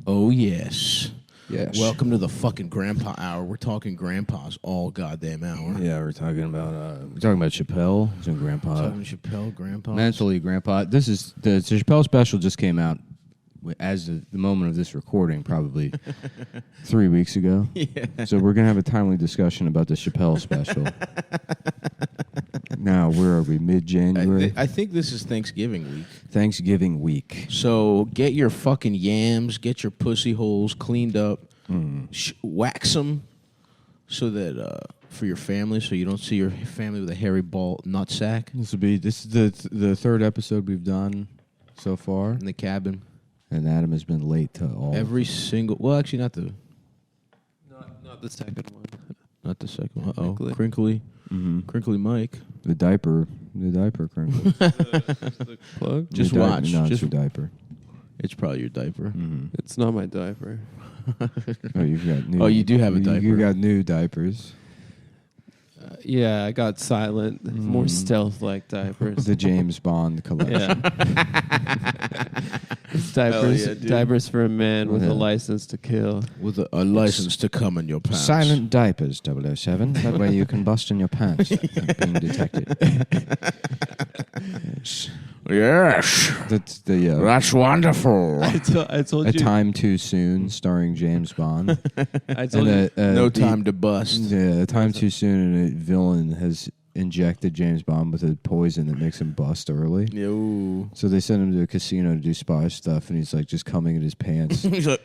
Oh, yes. Yes. Welcome to the fucking Grandpa Hour. We're talking grandpas all goddamn hour. Yeah, we're talking about Chappelle. He's in Grandpa. Talking Chappelle, Grandpa. Mentally, Grandpa. This is the Chappelle special just came out as the moment of this recording, probably 3 weeks ago. Yeah. So we're gonna have a timely discussion about the Chappelle special. Now, where are we? Mid-January. I think this is Thanksgiving week. Thanksgiving week. So get your fucking yams, get your pussy holes cleaned up, wax them so that for your family, so you don't see your family with a hairy ball nutsack This is the third episode we've done so far, in the cabin. and Adam has been late to all. Every single, well, actually not the Not the second one. second one. Crinkly. Crinkly, crinkly Mike. The diaper crinkle. The plug? Just The watch. No, it's Just your diaper. It's probably your diaper. It's not my diaper. Oh, you've got new. Oh, you do have a diaper. You got new diapers. Yeah, I got silent, more stealth-like diapers. The James Bond collection. Yeah. It's diapers, Hell yeah, dude. diapers for a man with Yeah. a license to kill. With a license to come in your pants. Silent diapers, 007. That way you can bust in your pants without being detected. Yes. Yes. That's the That's wonderful. I told A you. Time Too Soon, starring James Bond. I told you. No time to bust. Yeah, A Time Too Soon, and a villain has injected James Bond with a poison that makes him bust early. Yo. So they send him to a casino to do spy stuff, and he's like just coming in his pants, He's like,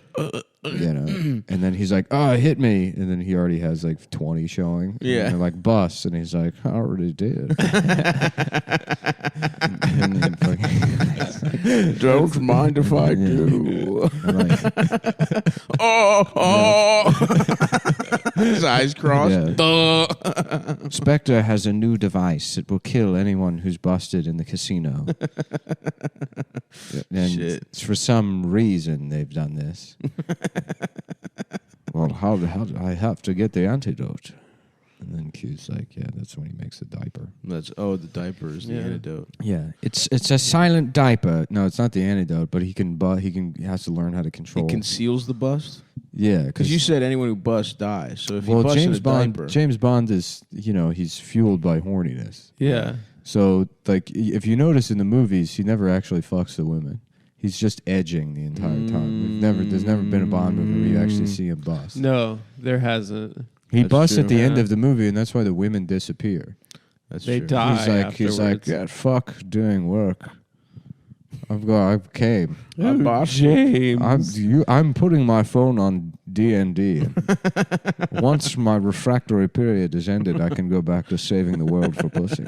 you know. And then he's like, "Oh, hit me!" And then he already has like 20 showing. Yeah. And they're like, "Bust," and he's like, "I already did." and then fucking, don't mind if I Yeah. do. and like, Oh. His eyes crossed. Yeah. Duh. Spectre has a new device. It will kill anyone who's busted in the casino. And Shit. for some reason, they've done this. Well, how I have to get the antidote. And then Q's like, yeah, that's when he makes the diaper. That's the diaper is the Yeah. antidote. Yeah, it's a silent diaper. No, it's not the antidote, but he has to learn how to control. It conceals the bust? Yeah, Because you said anyone who busts dies. So if you well, bust James in a Bond. diaper, James Bond is, he's fueled by horniness. Yeah. So, like, if you notice in the movies, he never actually fucks the women. He's just edging the entire time. There's never been a Bond movie where you actually see him bust. No, there hasn't. He That's busts true. at the end Yeah. of the movie, and that's why the women disappear. that's They true. die. He's like, afterwards. yeah, fuck doing work. I came. James. I'm putting my phone on D&D. Once my refractory period is ended, I can go back to saving the world for pussy.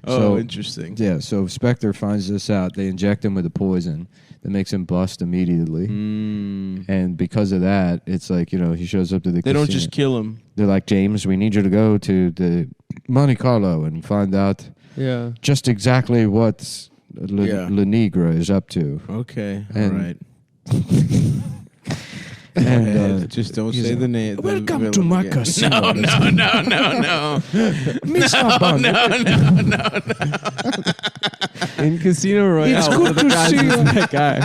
Oh, interesting. Yeah, so Spectre finds this out. They inject him with a poison that makes him bust immediately. And because of that, it's like, he shows up to the They casino. don't just kill him. They're like, James, we need you to go to the Monte Carlo and find out Yeah. just exactly what Yeah. Le Negre is up to. Okay. And- All right. And just don't he's say like, the name. "Welcome to my casino." No. Mr. Bond, In Casino Royale, It's one good of the to guys see is you. that guy.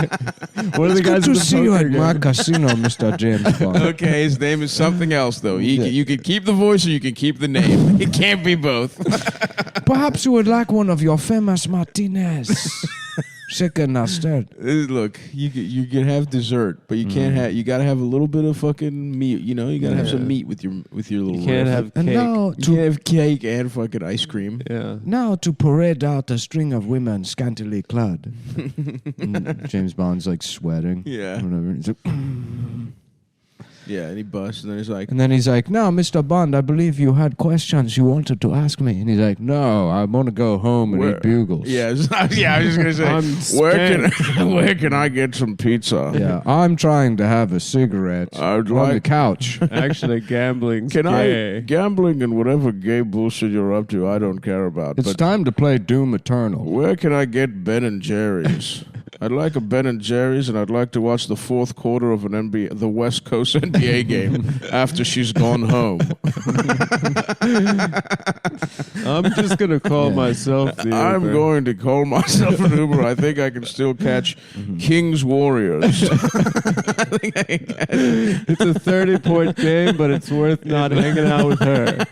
One of the it's guys good in to the see you poker at my game. casino, Mr. James Bond. Okay, his name is something else, though. You can keep the voice or you can keep the name. It can't be both. Perhaps you would like one of your famous Martinez. Chicken instead. Look, you can have dessert, but you can't have. You got to have a little bit of fucking meat. You got to have some meat with your little. You can't riff. have And cake. now You can't have cake and fucking ice cream. Yeah. Now to parade out a string of women scantily clad. And James Bond's like sweating. Yeah. Whatever. He's like, Yeah, and he busts, and then he's like, and then he's like, "Now, Mr. Bond, I believe you had questions you wanted to ask me." And he's like, "No, I want to go home and eat bugles." Yeah, I was just gonna say, where can I get some pizza? Yeah, I'm trying to have a cigarette I'd on the like- couch. Actually, gambling's Can gay. I gambling and whatever gay bullshit you're up to? I don't care about. It's but time to play Doom Eternal. where can I get Ben and Jerry's? I'd like a Ben and Jerry's, and I'd like to watch the fourth quarter of the West Coast NBA game after she's gone home. I'm just gonna call myself the I'm Uber. going to call myself an Uber. I think I can still catch Kings Warriors. I think I can catch it. It's a 30-point game, but it's worth not hanging out with her.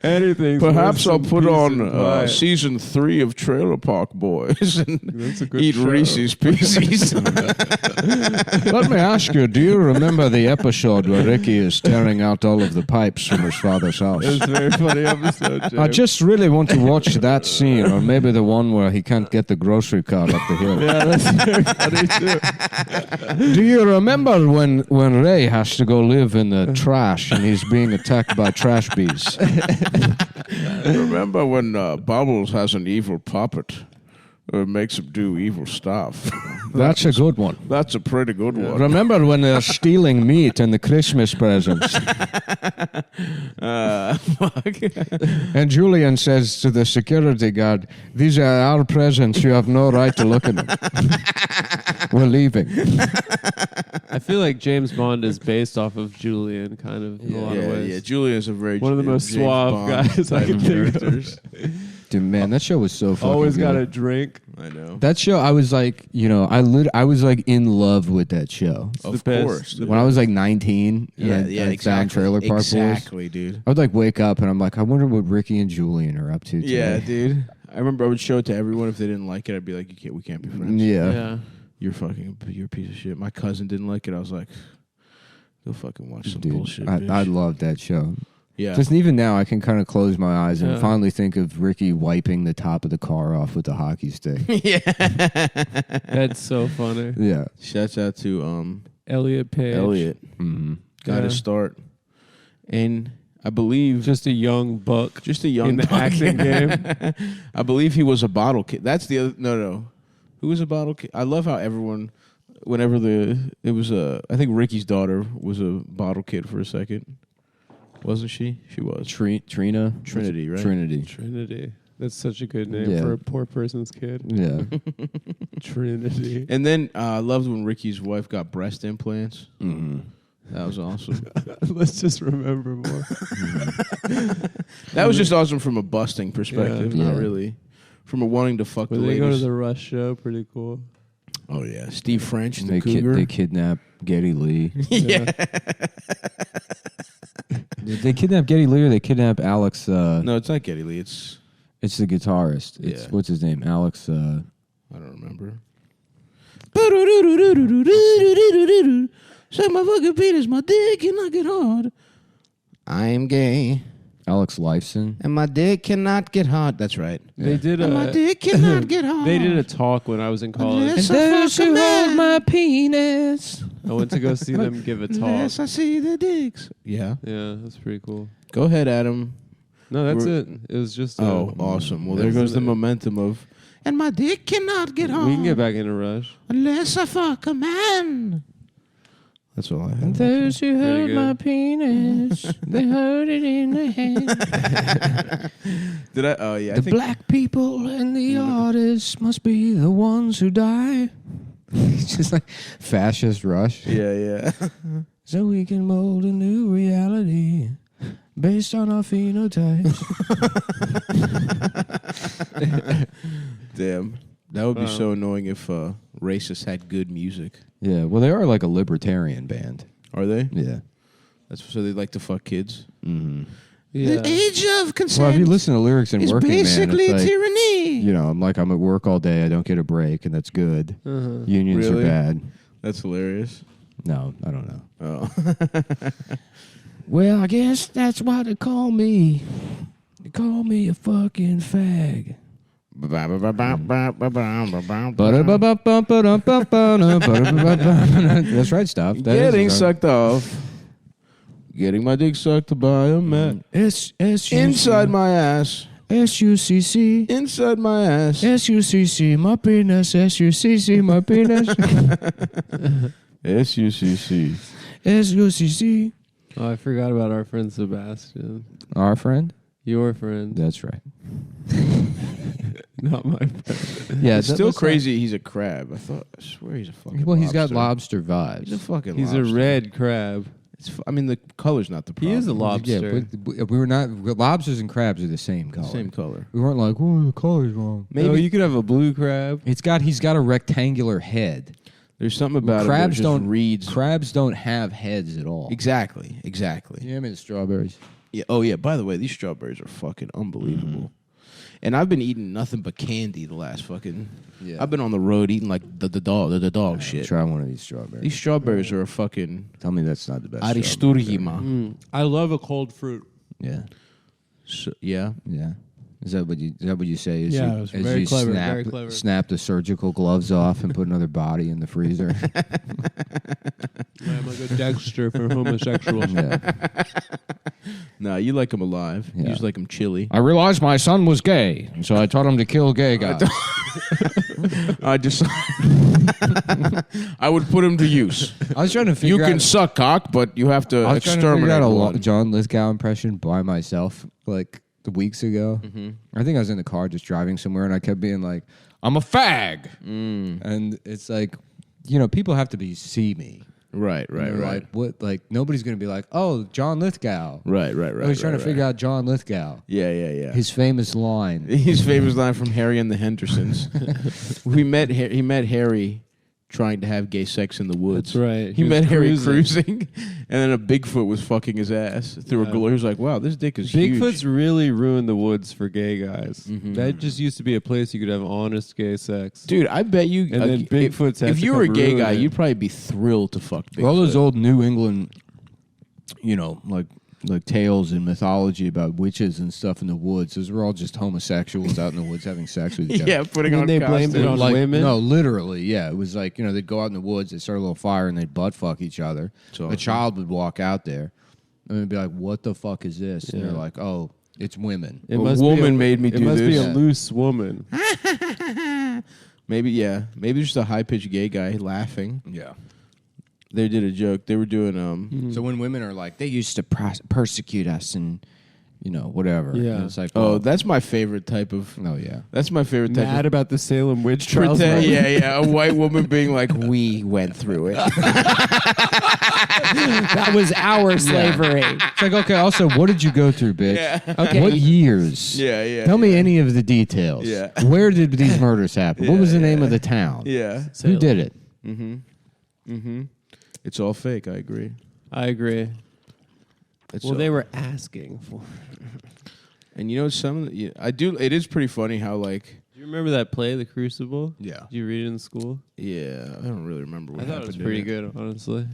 Anything. Perhaps I'll put on season 3 of Trailer Park Boys and That's a good eat show. Reese's Pieces. Let me ask you, do you remember the episode where Ricky is tearing out all of the pipes from his father's house? It's a very funny episode, James. I just really want to watch that scene, or maybe the one where he can't get the grocery cart up the hill. Yeah, that's very funny too. Do you remember when Ray has to go live in the trash and he's being attacked by trash bees? Remember when Bubbles has an evil puppet who makes him do evil stuff? That's a good one. That's a pretty good one. Remember when they're stealing meat in the Christmas presents? Fuck. And Julian says to the security guard, "These are our presents. You have no right to look at them. We're leaving." I feel like James Bond is based off of Julian, kind of in a lot of ways. Yeah. Julian is a very One of the most James suave Bond guys I type can of think of. characters. Dude, man, that show was so fucking Always good. got a drink. I know. That show, I was like, I was like in love with that show. Of the best. course. When I was like 19, Yeah, and yeah, I'd found Trailer Park Boys. Exactly, dude. I would like wake up and I'm like, I wonder what Ricky and Julian are up to today. Yeah, dude. I remember I would show it to everyone. If they didn't like it, I'd be like, we can't be friends. Yeah. You're a piece of shit. My cousin didn't like it. I was like, go fucking watch some Dude, bullshit, I bitch. loved that show. Yeah. Just even now, I can kind of close my eyes and Yeah. finally think of Ricky wiping the top of the car off with the hockey stick. Yeah. That's so funny. Yeah. Shouts out to Elliot Page. Elliot. Mm-hmm. Got Yeah. his start. And I believe Just a young buck. just a young in the buck. acting game. I believe he was a bottle kid. That's the other. No. Who was a bottle kid? I love how everyone, whenever I think Ricky's daughter was a bottle kid for a second. Wasn't she? She was. Trina? Trinity, right? Trinity. Trinity. That's such a good name Yeah. for a poor person's kid. Yeah. Trinity. And then I loved when Ricky's wife got breast implants. Mm-hmm. That was awesome. Let's just remember more. That was just awesome from a busting perspective, Yeah. not Yeah. really from a wanting to fuck When the they ladies. go to the Rush show, pretty cool. Oh yeah, Steve French, the They cougar. kidnap Geddy Lee. Yeah. Did they kidnap Geddy Lee or they kidnap Alex? No, it's not Geddy Lee. It's It's the guitarist. It's Yeah. what's his name? Alex. I don't remember. Suck my fucking penis, my dick cannot get hard. I'm gay, Alex Lifeson. and my dick cannot get hard. That's right. They did And my a dick cannot get hard. they did a talk when I was in college. Unless I fuck a man. penis. I went to go see them give a talk. Unless I see the dicks. Yeah. Yeah, that's pretty cool. Go ahead, Adam. No, that's We're- it. It was just Awesome. Well, there That's goes the it. momentum of. And my dick cannot get hard. We can get back in a rush. Unless I fuck a man. That's all I have. And those who Pretty hurt good. my penis, they hurt it in the head. Did I? Oh, yeah. I The think black people and the artists must be the ones who die. It's just like fascist rush. Yeah. So we can mold a new reality based on our phenotypes. Damn. That would be Wow. so annoying if racists had good music. Yeah, well, they are like a libertarian band. Are they? Yeah. That's so they like to fuck kids. Mm-hmm. Yeah. The age of consent Well, if you listen to lyrics in is Working Man, basically it's like, tyranny. you know, I'm at work all day, I don't get a break, and that's good. Uh-huh. Unions Really? are bad. That's hilarious. No, I don't know. Oh. Well, I guess that's why they call me. They call me a fucking fag. That's right, stuff. Getting sucked off. Getting my dick sucked by a man. Inside my ass. SUCC. Inside my ass. SUCC, my penis. SUCC, my penis. SUCC. SUCC. Oh, I forgot about our friend Sebastian. Our friend? Your friend. That's right. Not my friend. Yeah, It's still crazy. He's a crab. I swear he's a fucking. Well, he's got lobster. lobster vibes. He's a fucking. He's lobster. a red crab. I mean, the color's not the problem. He is a lobster. Yeah, we were not. Lobsters and crabs are the same color. Same color. We weren't like, oh, the color's wrong. Maybe you could have a blue crab. He's got a rectangular head. There's something about crabs it that just reads. Crabs don't have heads at all. Exactly. Yeah, I mean the strawberries. Yeah. Oh yeah. By the way, these strawberries are fucking unbelievable. And I've been eating nothing but candy the last fucking. Yeah. I've been on the road eating like the dog shit. Try one of these strawberries. These strawberries are a fucking Tell me that's not the best. aristurgima. I love a cold fruit. Yeah. So, yeah. Yeah. Is that what you say? As Yeah, you, it was as very you clever, Snap, very clever. Snap the surgical gloves off and put another body in the freezer. I'm like a Dexter for homosexuals. Yeah. No, you like them alive. Yeah. You just like them chili. I realized my son was gay, so I taught him to kill gay guys. I just. I would put him to use. I was trying to figure You out. can suck cock, but you have to I was trying to exterminate figure out a one. John Lithgow impression by myself, like the weeks ago. I think I was in the car just driving somewhere, and I kept being like, "I'm a fag," and it's like, people have to see me. Right. Like what? Like nobody's gonna be like, "Oh, John Lithgow." Right. I was trying to figure out John Lithgow. Yeah. His famous line. His famous line from Harry and the Hendersons. He met Harry trying to have gay sex in the woods. That's right. He was met Harry cruising, and then a Bigfoot was fucking his ass through a glow. He was like, "Wow, this dick is Bigfoot's huge." really ruined the woods for gay guys. That just used to be a place you could have honest gay sex. Dude, I bet you. And then Bigfoot's had if to you were a come gay ruin guy, it. you'd probably be thrilled to fuck Bigfoot. All those old New England, like tales and mythology about witches and stuff in the woods. Those were all just homosexuals out in the woods having sex with each other. Yeah, putting And on they blamed it costumes. on women? No, literally, yeah. It was like, they'd go out in the woods, they'd start a little fire, and they'd butt fuck each other. So A child would walk out there, and they'd be like, what the fuck is this? And Yeah. they're like, oh, it's women. It A must woman made me It do must be this. a loose woman. Maybe, yeah. Maybe just a high-pitched gay guy laughing. Yeah. They did a joke. They were doing, So when women are like, they used to persecute us and, whatever. Yeah. And it's like, oh, that's my favorite type of... no, yeah. That's my favorite type Mad of... about the Salem witch trials. Pretend, yeah. A white woman being like, "We went through it." That was our slavery. It's like, okay, also, what did you go through, bitch? Yeah. Okay. What years? Yeah. Tell me any of the details. Yeah. Where did these murders happen? What was the name of the town? Yeah. Who did it? It's all fake. I agree. I agree. It's Well, all- they were asking for. And I do. It is pretty funny how Do you remember that play, The Crucible? Yeah. Did you read it in school? yeah. I don't really remember what I thought it happened was in pretty good, honestly.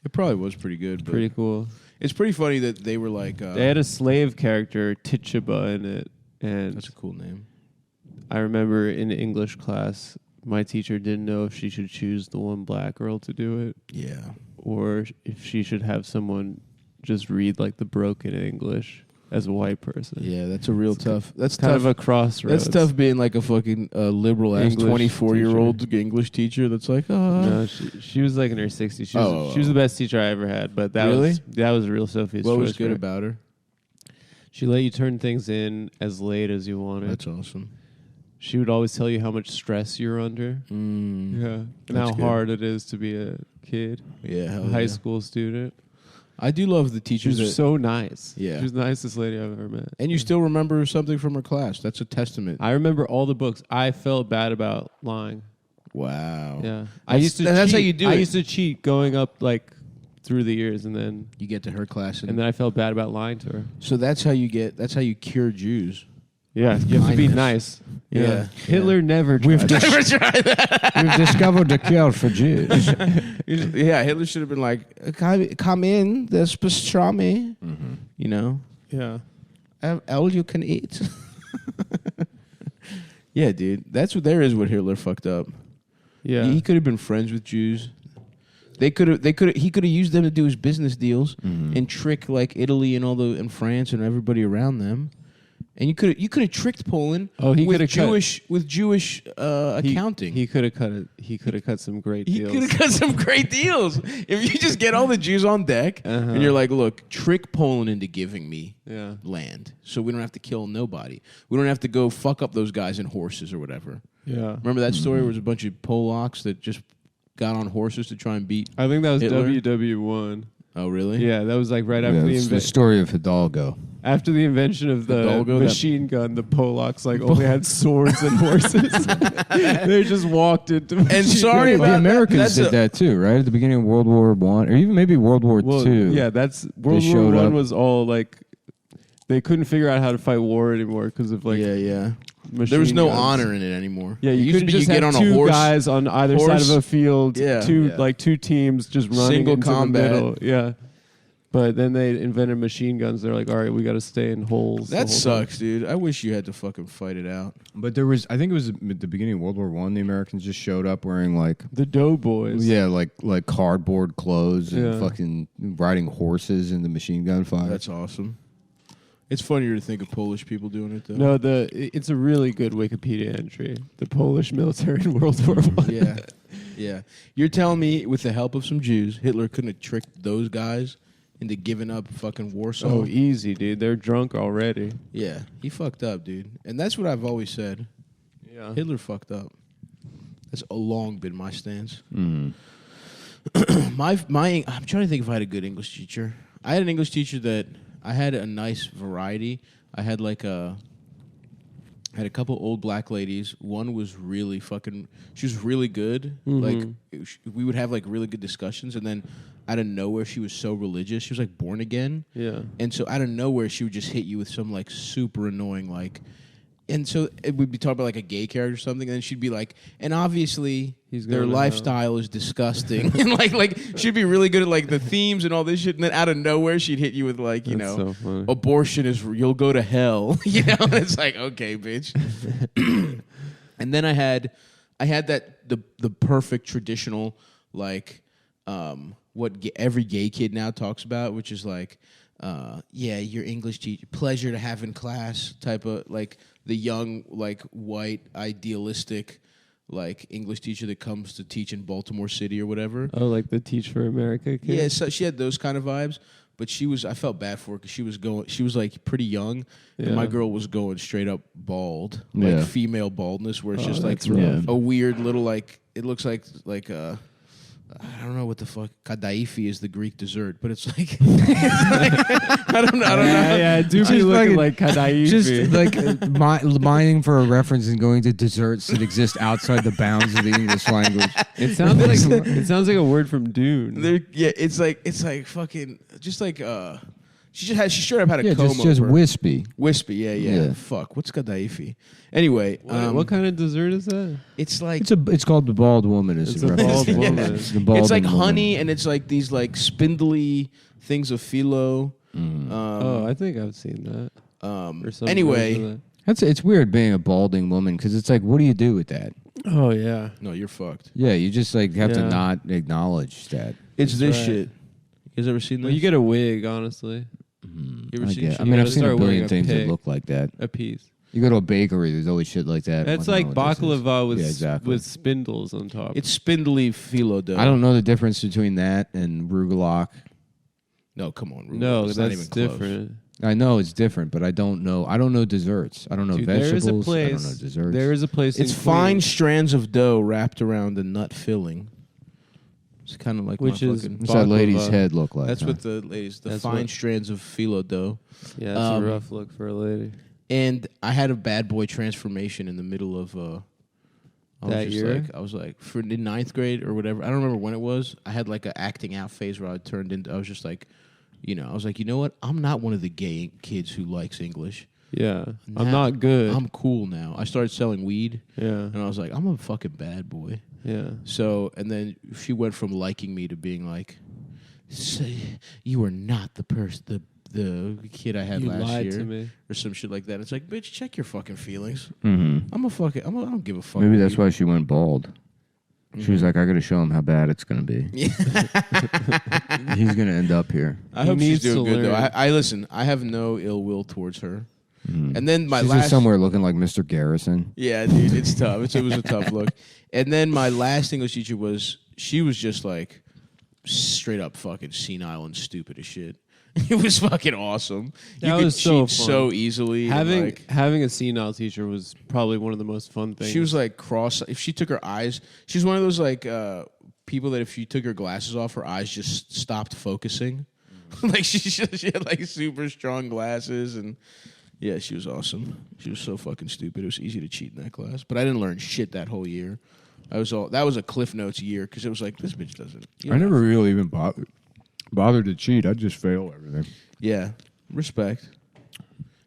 It probably was pretty good. But Pretty cool. It's pretty funny that they were like. They had a slave character, Tituba, in it, and That's a cool name. I remember in English class, my teacher didn't know if she should choose the one black girl to do it, Yeah. or if she should have someone just read like the broken English as a white person. Yeah. That's a real tough. That's Kind tough. of a crossroads. That's tough being like a fucking liberal ass English 24-year-old English teacher that's like, No, she was like in her 60s. She was the best teacher I ever had, but that Really? was real Sophie's what choice was good for her. about her? She let you turn things in as late as you wanted. That's awesome. She would always tell you how much stress you're under. Yeah. And That's how good. hard it is to be a kid, Yeah. Hell a high yeah. school student. I do love the She teachers was that. so nice. Yeah. She was the nicest lady I've ever met. And you still remember something from her class. That's a testament. I remember all the books. I felt bad about lying. Wow. Yeah. That's how you do I it. used to cheat going up like through the years and then You get to her class, and then I felt bad about lying to her. so that's how you cure Jews. Yeah, you have to be Kindness. nice. Yeah. Hitler never tried that. We've discovered the cure for Jews. Yeah, Hitler should have been like, "Come in, there's pastrami." You know, Yeah. all you can eat. Yeah, dude, there is what Hitler fucked up. Yeah. He could have been friends with Jews. He could have used them to do his business deals and trick like Italy and and France and everybody around them. And you could have tricked Poland. Oh, he with coulda cut- Jewish accounting. He could have cut it. He could have cut some great He deals. could have got some great deals. If you just get all the Jews on deck and you're like, look, trick Poland into giving me land so we don't have to kill nobody. We don't have to go fuck up those guys in horses or whatever. Yeah. Remember that story where it was a bunch of Polacks that just got on horses to try and beat I think that was Hitler? WW1. Oh, really? Yeah, that was like right after It's the story of Hidalgo. after the invention of the Hidalgo, machine gun. The Polacks like only had swords and horses. They just walked into. And sorry The about Americans that's did that too, right? At the beginning of World War One, or even maybe World War Two. Yeah, that's World War showed One up. was all like they couldn't figure out how to fight war anymore because of like yeah. machine There was no guns. honor in it anymore. Yeah, It you used to couldn't be just you get have on a two horse. guys on either side of a field. Yeah. Two teams just running Single into combat. the middle. Yeah, but then they invented machine guns. They're like, all right, we got to stay in holes. the That whole time. sucks, dude. I wish you had to fucking fight it out. But there was, I think it was at the beginning of World War One. The Americans just showed up wearing like, The doughboys. yeah, like cardboard clothes and Yeah. fucking riding horses in the machine gun fire. That's awesome. It's funnier to think of Polish people doing it though. No, it's a really good Wikipedia entry. The Polish military in World War One. Yeah. You're telling me with the help of some Jews, Hitler couldn't have tricked those guys into giving up fucking Warsaw? Oh, easy, dude. They're drunk already. Yeah, he fucked up, dude. And that's what I've always said. Yeah. Hitler fucked up. That's long been my stance. Mm. I'm trying to think if I had a good English teacher. I had an English teacher that I had a nice variety. I had had a couple old black ladies. One was really she was really good. Like we would have like really good discussions, and then out of nowhere she was so religious. She was like born again. Yeah. And so out of nowhere she would just hit you with some like super annoying and so it would be talking about like a gay character or something, and then she'd be like, and obviously He's their going to lifestyle is disgusting. And like she'd be really good at like the themes and all this shit, and then out of nowhere she'd hit you with like, you That's know, so funny. abortion is you'll go to hell. You know, and it's like, okay, bitch. And then I had that the perfect traditional like every gay kid now talks about, which is like your English teacher, pleasure to have in class type of like the young like white idealistic like English teacher that comes to teach in Baltimore City or whatever. Oh, like the Teach for America kid? Yeah, so she had those kind of vibes, but I felt bad for her because she was like pretty young, and my girl was going straight up bald, like female baldness, where it's just like that's rough. a weird little like it looks like I don't know what the fuck kadaifi is the Greek dessert, but it's like, I don't know. Yeah, it do be Just looking fucking- like Kadaifi. Just like mining for a reference and going to desserts that exist outside the bounds of the English language. It sounds like a word from Dune. It's like fucking just like she straight up had a Yeah, comb just over. wispy. Wispy, yeah. Fuck, what's kadaifi? Anyway, What kind of dessert is that? it's like It's called the bald woman. It's a bald woman. The bald it's like woman. honey, and it's like these like spindly things of phyllo. I think I've seen that. Or some Anyway, version of It's weird being a balding woman because it's like, what do you do with that? that. Oh yeah. no, you're fucked. Yeah, you just like have to Yeah. not acknowledge that. It's this right. shit. You guys ever seen this? Well, you get a wig, honestly, You ever seen I shit? mean, I've gotta seen a start wearing billion a things that pig. look like that. a piece. You go to a bakery, there's always shit like that. That's I like don't know what this is. baklava with Yeah, exactly. with spindles on top. It's spindly phyllo dough. I don't know the difference between that and rugelach. No, come on. Ruben. no, it's that's not even close. different. I know it's different, but I don't know. I don't know desserts. I don't know Dude, there vegetables. is a place. I don't know desserts. There is a place. It's in fine Queens, strands of dough wrapped around a nut filling. It's kind of like Which my is fucking, What's that lady's baklava. head look like? that's huh? what the ladies, the That's fine what- strands of phyllo dough. Yeah, it's Um, a rough look for a lady. And I had a bad boy transformation in the middle of That year? I was like for in ninth grade or whatever. I don't remember when it was. I had like an acting out phase where I was just like, I was like, you know what? I'm not one of the gay kids who likes English. Yeah, I'm Now- not good. I'm cool now. I started selling weed, yeah, and I was like, I'm a fucking bad boy. yeah. So, and then she went from liking me to being like, you are not the person, the kid I had You last lied year, to me. or some shit like that. It's like, bitch, check your fucking feelings. Mhm. I don't give a fuck. Maybe what that's you- why she went bald. She was like, I got to show him how bad it's going to be. He's going to end up here. I He hope she's needs doing to good though. learn. I listen. I have no ill will towards her. And then my She's last just somewhere looking like Mr. Garrison. Yeah, dude, it's tough. It was a tough look. And then my last English teacher she was just like straight up fucking senile and stupid as shit. It was fucking awesome. That You could was so cheat fun. so easily. and, like, Having a senile teacher was probably one of the most fun things. she was like if she took her eyes, she's one of those like people that if she took her glasses off, her eyes just stopped focusing. Like she had like super strong glasses, and yeah, she was awesome. She was so fucking stupid. It was easy to cheat in that class, but I didn't learn shit that whole year. That was a Cliff Notes year because it was like this bitch doesn't. I never really even bothered to cheat. I'd just fail everything. Yeah, respect.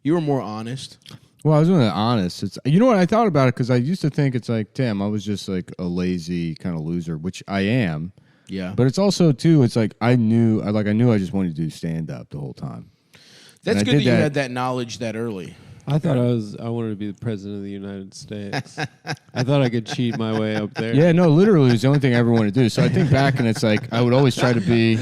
You were more honest. Well, I was really honest. You know what? I thought about it because I used to think it's like, damn, I was just like a lazy kind of loser, which I am. Yeah, But it's also too. It's like I knew I just wanted to do stand up the whole time. that's and I good that did you that- had that knowledge that early. I thought I wanted to be the president of the United States. I thought I could cheat my way up there. Yeah, no, literally, it was the only thing I ever wanted to do. So I think back and it's like I would always try to be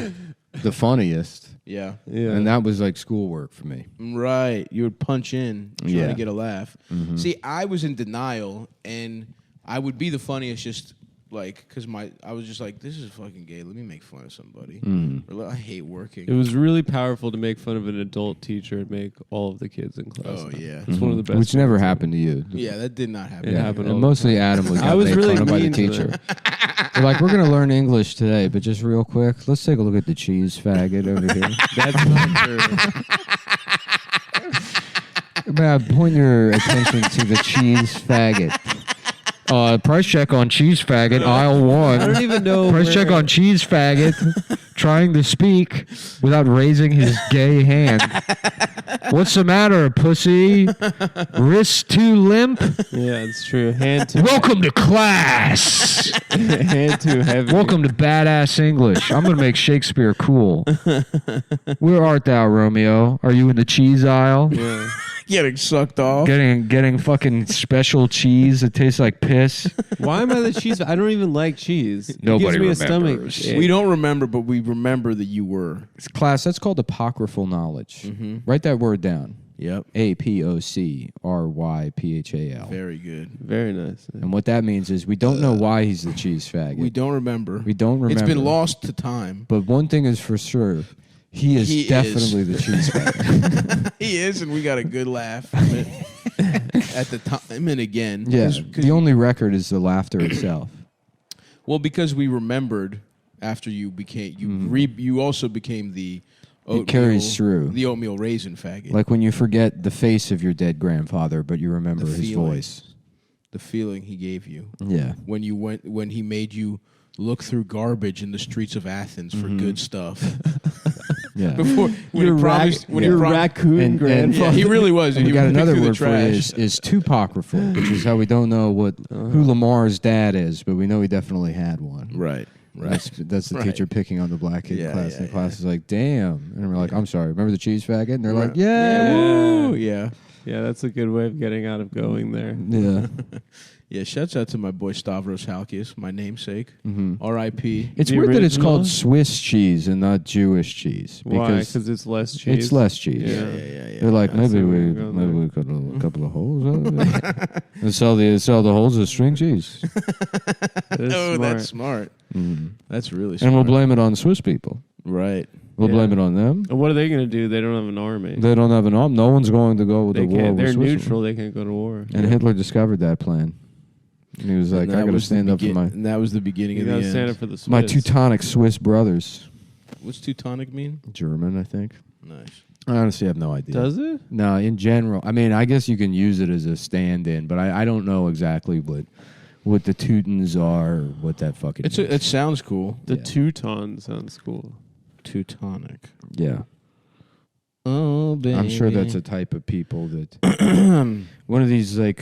the funniest, Yeah, Yeah. and that was like schoolwork for me. right. You would punch in trying Yeah. to get a laugh. See, I was in denial, and I would be the funniest just. Like, because I was just like, this is fucking gay. Let me make fun of somebody. Or, I hate working. It was really powerful to make fun of an adult teacher and make all of the kids in class. Oh, yeah. It's one of the best. Which never things. happened to you. Yeah, that did not happen. It happened all And the mostly Adam was. I was made really fun of by the mean to teacher. them. They're like, we're gonna learn English today, but just real quick, let's take a look at the cheese faggot over here. That's not true. May I point your attention to the cheese faggot? Price check on cheese faggot, aisle 1. I don't even know. Price where- check on cheese faggot, trying to speak without raising his gay hand. What's the matter, pussy? Wrist too limp? Yeah, it's true. Hand too. Welcome to class. Hand too heavy. Welcome to badass English. I'm going to make Shakespeare cool. Where art thou, Romeo? Are you in the cheese aisle? Yeah. Getting sucked off. Getting fucking special cheese that tastes like piss? Why am I the cheese? I don't even like cheese. It Nobody gives me remembers. a stomach. We don't remember, but we remember that you were. Class, that's called apocryphal knowledge. Write that word down. Yep. APOCRYPHAL. Very good. Very nice. And what that means is we don't know why he's the cheese faggot. We don't remember. We don't remember. It's been lost to time. But one thing is for sure. He is definitely the cheese faggot. He is, and we got a good laugh from it at the time and again. Yeah. 'Cause The only record is the laughter itself. Well, because we remembered after you became you also became the oatmeal, carries through. the oatmeal raisin faggot. Like when you forget the face of your dead grandfather, but you remember The his feeling. voice. the feeling he gave you Yeah. when he made you look through garbage in the streets of Athens for good stuff. Yeah. Before when he promised, when he Your promised, raccoon And- grandfather. yeah, he really was. And He we got would pick another through the word for it trash. is tupocryphal, which is how we don't know who Lamar's dad is, but we know he definitely had one. Right. That's the Right. teacher picking on the black kid in Yeah, class. yeah, And the class is like, damn. And we're like, I'm sorry, remember the cheese faggot? And they're like, Right. yeah. Woo! Yeah. Yeah, that's a good way of getting out of going there. Yeah. Yeah, shouts out to my boy Stavros Halkias, my namesake. R.I.P. It's The weird that it's original? called Swiss cheese and not Jewish cheese. Why? Because Because it's less cheese. it's less cheese. Yeah. They're like, That's maybe the way we to go cut a couple of holes out of it. and sell the holes as string cheese. That's Oh, smart. that's smart. That's really smart. And we'll blame it on Swiss people. Right. We'll Yeah. blame it on them. And what are they going to do? They don't have an army. They don't have an arm. No one's going to go with They the war can't. with They're Switzerland. neutral. They can't go to war. And Hitler discovered that plan. And he was like, And I that got to was the stand up for and that was the beginning You of the got to end. stand up for the Swiss. my Teutonic Swiss brothers. What's Teutonic mean? German, I think. Nice. I honestly have no idea. Does it? No, in general. I mean, I guess you can use it as a stand-in, but I don't know exactly what the Teutons are, or what that fucking is. It sounds cool. The Yeah. Teuton sounds cool. Teutonic. Yeah. Oh, baby. I'm sure that's a type of people that one of these I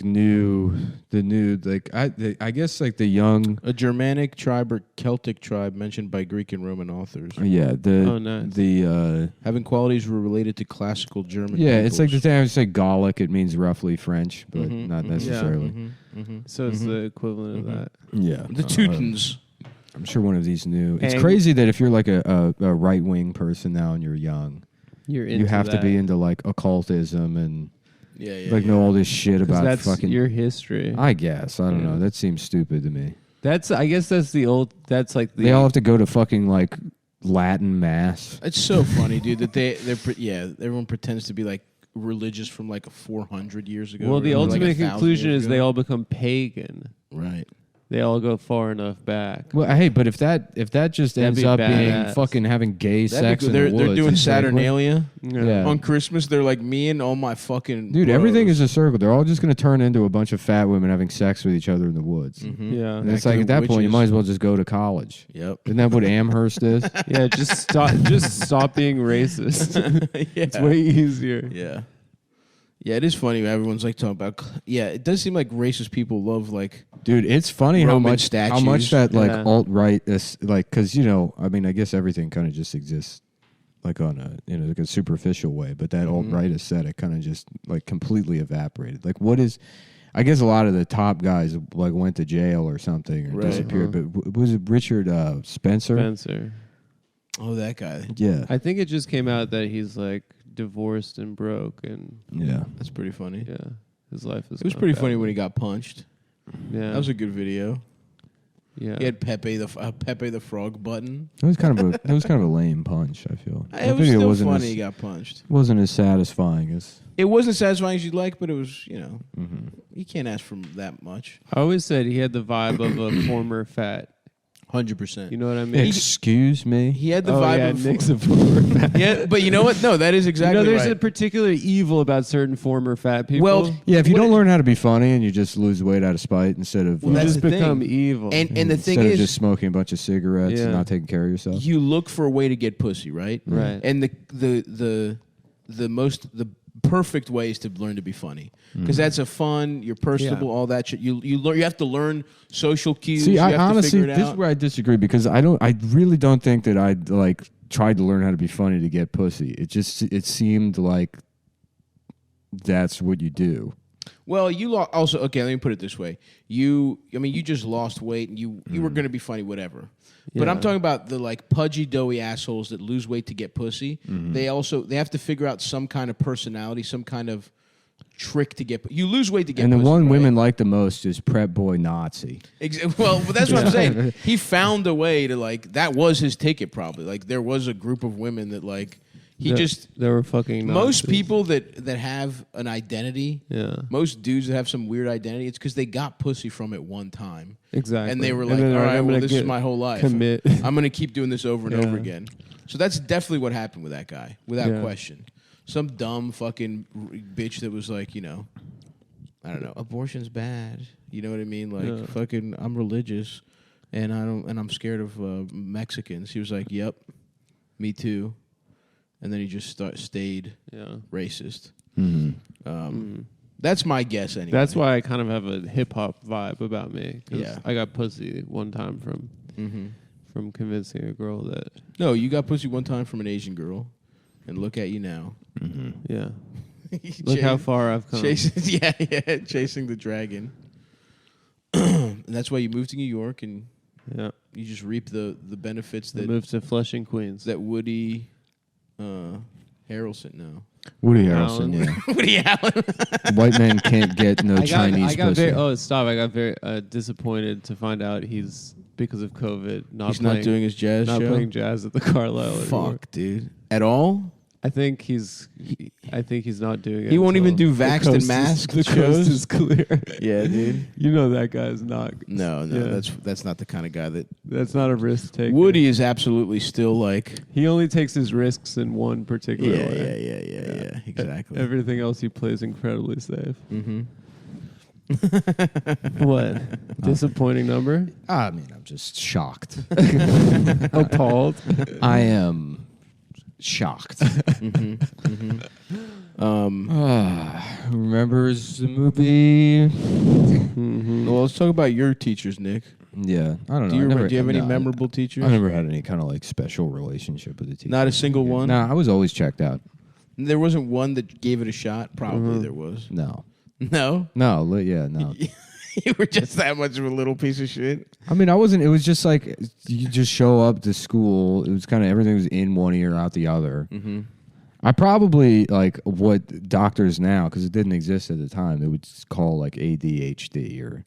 guess like the young a Germanic tribe or Celtic tribe mentioned by Greek and Roman authors. nice. Having qualities were related to classical German It's like the peoples. thing I would say Gallic. It means roughly French, but Mhm, not mhm. necessarily. So it's the equivalent of that. Yeah, The Teutons. I'm sure one of these new. It's And- crazy that if you're like a right wing person now and you're young, You're into you have that. to be into like occultism and Yeah. Like know all this shit 'Cause about that's fucking. your history. I guess I don't Yeah. know. That seems stupid to me. I guess that's the old. That's like the. They all have to go to fucking like Latin mass. It's so funny, dude, that everyone pretends to be like religious from like 400 years ago. Well, the or, like, ultimate 1,000 conclusion years is ago. they all become pagan. Right. They all go far enough back. Well, hey, but if that just That'd ends be up being badass. fucking having gay sex in they're the woods, doing it's like, Saturnalia Yeah. on Christmas. They're like me and all my fucking dude, bros. everything is a circle. They're all just going to turn into a bunch of fat women having sex with each other in the woods. Mhm. Yeah. And it's Back like to at that point, you witches. might as well just go to college. Yep. Isn't that what Amherst is? Yeah, just stop being racist. Yeah. It's way easier. Yeah. Yeah, it is funny when everyone's like talking about. Yeah, it does seem like racist people love like. Dude, it's funny how Roman much statues. that like Yeah. alt right is like because I mean I guess everything kind of just exists like on a like a superficial way, but that alt right aesthetic kind of just like completely evaporated. Like what is? I guess a lot of the top guys like went to jail or something or Right. disappeared. But was it Richard Spencer? Spencer. Oh, that guy. Yeah, I think it just came out that he's like divorced and broke, and yeah. That's pretty funny. yeah, his life is. It was pretty funny when he got punched. Yeah, That was a good video. yeah. He had Pepe the Frog button. It was kind of a lame punch. I feel. It was still funny. He got punched. Wasn't as satisfying as. It wasn't satisfying as you'd like, but it was. Mm-hmm. You can't ask for that much. I always said he had the vibe of a former fat. 100%. You know what I mean? Excuse me. He had the vibe yeah, of Nick's a former fat. Yeah, but you know what? No, that is exactly there's right. a particular evil about certain former fat people. Well, Yeah, if you What don't it- learn how to be funny and you just lose weight out of spite instead of Well, you that's just the become thing. evil. and the instead thing of is, just smoking a bunch of cigarettes and Yeah. not taking care of yourself. you look for a way to get pussy, right? Right. And the perfect way is to learn to be funny because that's a fun. You're personable, all that shit. You learn. You have to learn social cues. See, you I have honestly, to figure it this out. is where I disagree because I really don't think that I like tried to learn how to be funny to get pussy. It seemed like that's what you do. Well, you also okay. Let me put it this way: you just lost weight, and you were going to be funny, whatever. But I'm Yeah. talking about the like pudgy, doughy assholes that lose weight to get pussy. They have to figure out some kind of personality, some kind of trick to get. You lose weight to get. And the pussy, one right? women like the most is prep boy Nazi. Well, that's what I'm saying. He found a way to like. That was his ticket, probably. Like there was a group of women that like. They were fucking Most Nazis. people that have an identity. Yeah, Most dudes that have some weird identity, it's because they got pussy from it one time. exactly. And they were And like, then all they're like, right, I'm well, gonna this is get- my whole life. commit. I'm going to keep doing this over and over Yeah. again. So that's definitely what happened with that guy, without Yeah. question. Some dumb fucking bitch that was like, I don't know, abortion's bad. You know what I mean? Like, Yeah. fucking, I'm religious, and I'm scared of Mexicans. He was like, yep, me too. And then he just stayed Yeah. racist. Mm-hmm. That's my guess, anyway. That's why I kind of have a hip hop vibe about me. 'Cause Yeah. I got pussy one time Mm-hmm. from convincing a girl that. No, you got pussy one time from an Asian girl, and look at you now. Yeah. Look how far I've come. Chasing, chasing the dragon. And that's why you moved to New York, and Yeah. you just reap the benefits I that moved to Flushing, Queens. that Woody Harrelson. No, Woody Allen. Harrelson, yeah. Woody Allen. White men can't get no Chinese I got pussy. I got very disappointed to find out he's because of COVID He's not doing his jazz not show. playing jazz at the Carlisle anymore. Fuck, dude. At all? I think he's not doing it. He won't even until do the vaxxed coast and masked The shows? coast is clear. Yeah, dude. You know that guy's not. No, Yeah. that's not the kind of guy that. That's not a risk taker. Woody is absolutely still like. He only takes his risks in one particular way. Yeah. Exactly. Everything else he plays incredibly safe. Mm-hmm. What? Disappointing number? I mean, I'm just shocked. Appalled. I am shocked. Who remembers the movie? Well, let's talk about your teachers, Nick. Yeah, I don't know. Do you I do you have any no, memorable teachers? I never had any kind of like special relationship with the teacher. Not a single one. No, I was always checked out. There wasn't one that gave it a shot. Probably there was. No, No, no, yeah, no. you were just that much of a little piece of shit. I mean, I wasn't. It was just like you just show up to school. It was kind of everything was in one ear, out the other. Mm-hmm. I probably like what doctors now, because it didn't exist at the time, they would call like ADHD or.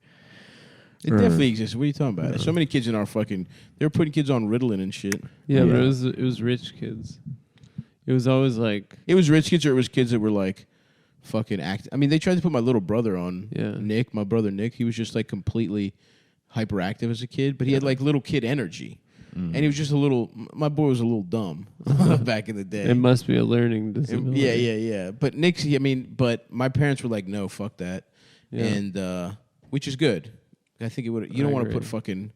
It definitely exists. What are you talking about? So many kids in our fucking... They were putting kids on Ritalin and shit. Yeah, but it was rich kids. It was always like... It was rich kids or it was kids that were like fucking act... I mean, they tried to put my little brother on. Nick, my brother Nick. He was just like completely hyperactive as a kid, but he had like little kid energy. And he was just a little... My boy was a little dumb back in the day. It must be a learning disability. Yeah. But Nick's... I mean, but my parents were like, no, fuck that. Yeah. And... which is good. I think it would... You don't want to put fucking...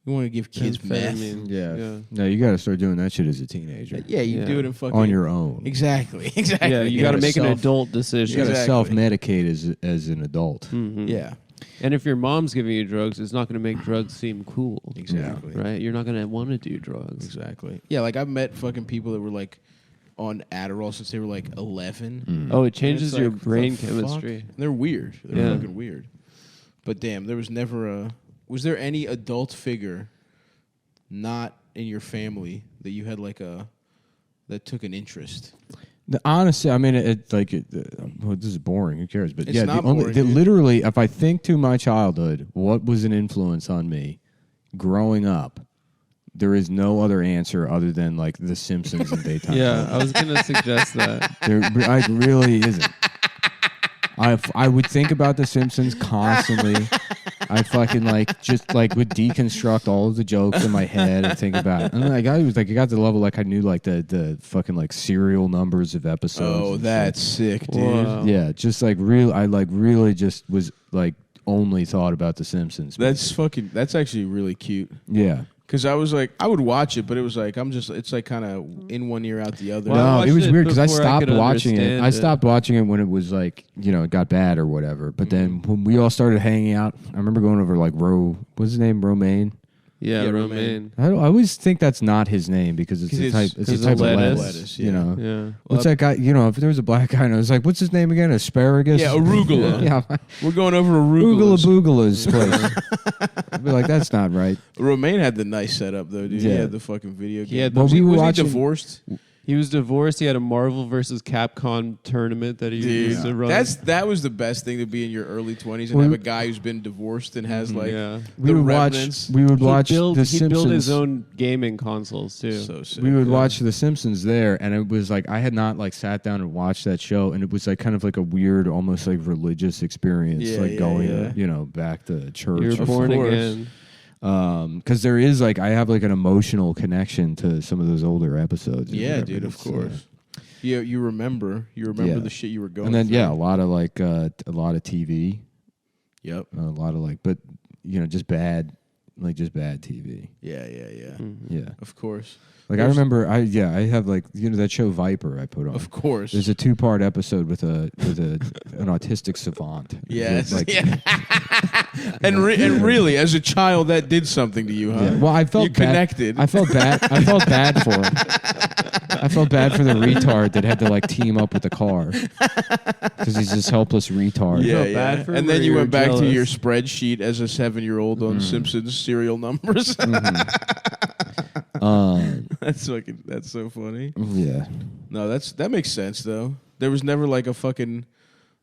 You want to give kids meth. Yeah. No, you got to start doing that shit as a teenager. Yeah, you do it in fucking... On your own. Exactly. Yeah, you got to make an adult decision. You got to self-medicate as an adult. Mm-hmm. Yeah. And if your mom's giving you drugs, it's not going to make drugs seem cool. Exactly. Right? You're not going to want to do drugs. Exactly. Yeah, like I've met fucking people that were like on Adderall since they were like 11. Oh, it changes your like, brain the chemistry. fuck? They're weird. They're fucking weird. But damn, there was never a... Was there any adult figure not in your family that you had like that took an interest? Honestly, I mean, well, this is boring. Who cares? But It's not boring, dude. literally, if I think to my childhood, what was an influence on me growing up? There is no other answer other than like The Simpsons and daytime. Yeah, I was going to suggest that. There really isn't. I would think about The Simpsons constantly. I fucking just would deconstruct all of the jokes in my head and think about it. And then I got to the level like I knew like the fucking like serial numbers of episodes. Oh, that's sick, dude. Wow. Yeah, just like real. I like really just was like only thought about The Simpsons. That's actually really cute. Yeah. Because I was like, I would watch it, but it was like, it's like kind of in one ear, out the other. Well, No, it was it weird because I before I stopped could watching it. understand I it. stopped watching it when it was like, it got bad or whatever. But then when we all started hanging out, I remember going over like what's his name? Romaine? Yeah, Yeah, Romaine. I always think that's not his name because it's a type it's of lettuce. lettuce. Yeah. Yeah. What's that guy? If there was a black guy and I was like, what's his name again? Asparagus? Yeah, arugula. Yeah. We're going over Oogala arugulas. Boogala's place. I'd be like, that's not right. Romaine had the nice setup though, dude. He Yeah. had the fucking video game. He had Well, those- we were was watching- he divorced? He was divorced. He had a Marvel versus Capcom tournament that he used to run. That was the best thing to be in your early 20s and have a guy who's been divorced and has like yeah. We the would remnants. watch The He'd Simpsons. build his own gaming consoles too. So sick. We would watch The Simpsons there, and it was like I had not like sat down and watched that show, and it was like kind of like a weird, almost like religious experience, Yeah, like yeah, going, yeah. back to church. You're born course. again. Because there is like I have like an emotional connection to some of those older episodes. or Yeah, whatever. dude, of It's, course. You remember Yeah. the shit you were going and then through. a lot of like a lot of TV, Yep. a lot of like, but just bad TV. Yeah. Yeah, Of course. like I remember, I have like that show Viper I put on. Of course. There's a 2-part episode with an autistic savant. Yes. Like, yeah. and really, as a child, that did something to you, huh? yeah. Well, I felt you bad. connected. I felt bad. I felt bad for him. I felt bad for the retard that had to like team up with the car because he's this helpless retard. Yeah, felt bad for him, and then or you you went were back to jealous? your spreadsheet as a 7-year-old on Simpsons serial numbers. That's so funny. Yeah. No, that makes sense though. There was never like a fucking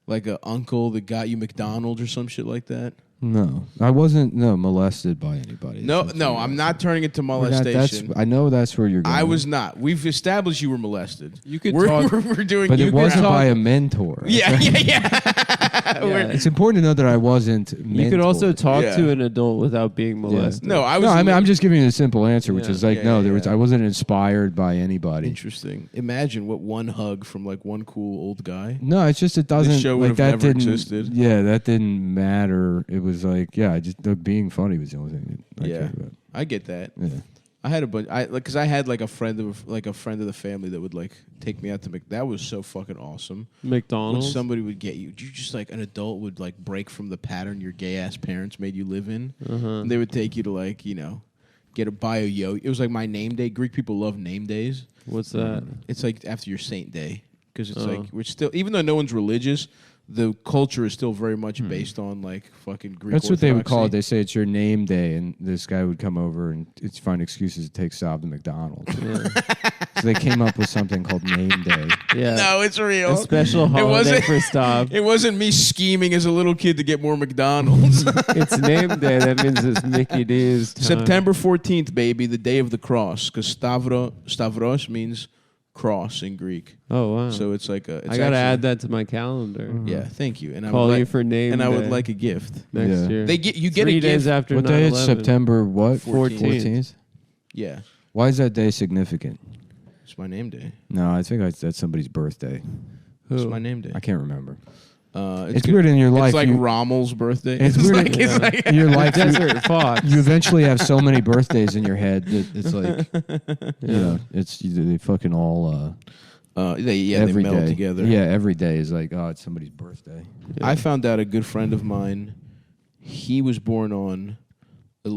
like a uncle that got you McDonald's or some shit like that. No, I wasn't molested by anybody. No, I'm not turning it to We're not- molestation. I know that's where you're going. I was not. We've established you were molested. You could we're, talk- we're doing. but you it could wasn't talk- by a mentor. Yeah. Yeah. It's important to know that I wasn't. You could also mentored. talk Yeah. to an adult without being molested. No, I was. No, I mean I'm just giving you the simple answer, which Yeah. is like Yeah, yeah. I wasn't inspired by anybody. Interesting. Imagine what one hug from like one cool old guy. No, it's just it doesn't. show like would that have never didn't. existed. Yeah, that didn't matter. It was like being funny was the only thing that I Yeah. cared about. I get that. Yeah. I had a bunch. Because I had like a friend of the family that would like take me out to That was so fucking awesome. When McDonald's. somebody would get you, you just like an adult would like break from the pattern your gay ass parents made you live in, and they would take you to like get a bio yo. It was like my name day. Greek people love name days. What's that? It's like after your saint day because it's Oh. like we're still even though no one's religious, the culture is still very much based on like fucking Greek. That's what they would call it. orthodoxy. They say it's your name day, and this guy would come over and it's find excuses to take Saab to McDonald's. So they came up with something called name day. Yeah. No, it's real. A special holiday wasn't- for Stav. It wasn't me scheming as a little kid to get more McDonald's. It's name day. That means it's Mickey D's time. September 14th, baby, the day of the cross, because Stavros means cross in Greek. Oh wow. So it's like a. It's I gotta actually- add that to my calendar. Yeah, thank you. And I Call would you like, for name and I would day like a gift. next Yeah. year. You get 3 a days gift. after What day is 9/11. September? What? 14th. Yeah, Why is that day significant? it's my name day. No, I think that's somebody's birthday. Who? It's my name day. I can't remember. It's It's weird in your life. It's like you, Rommel's birthday. It's weird like, it's like in your life. Desert Fox. You eventually have so many birthdays in your head that it's like, you know, they fucking all they every meld day. together. Yeah, every day is like, oh, it's somebody's birthday. Yeah. I found out a good friend of mine. He was born on the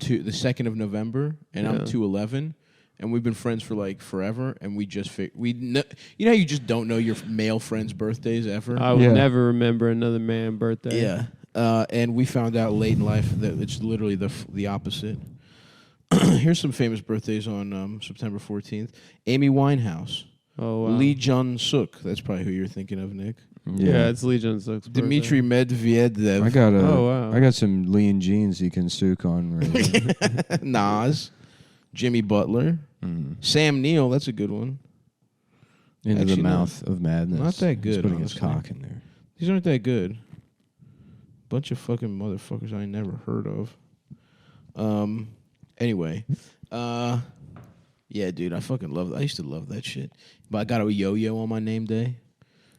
2nd of November, and I'm Yeah. 2/11, and we've been friends for like forever. And we just you know how you just don't know your male friends' birthdays ever. I would Yeah. never remember another man birthday. Yeah, and we found out late in life that it's literally the opposite. Here's some famous birthdays on September 14th. Amy Winehouse, Oh wow. Lee Jun Suk. That's probably who you're thinking of, Nick. Yeah, it's Legion Suk's Dmitry Medvedev. I got Oh, wow. I got some lean jeans you can soak on right now. Nas, Jimmy Butler, Sam Neill. That's a good one. Into Actually, the no. mouth of madness. Not that good, He's putting his honestly. cock in there. These aren't that good. Bunch of fucking motherfuckers I never heard of. Anyway, yeah, dude, I fucking love. I used to love that shit. But I got a yo-yo on my name day.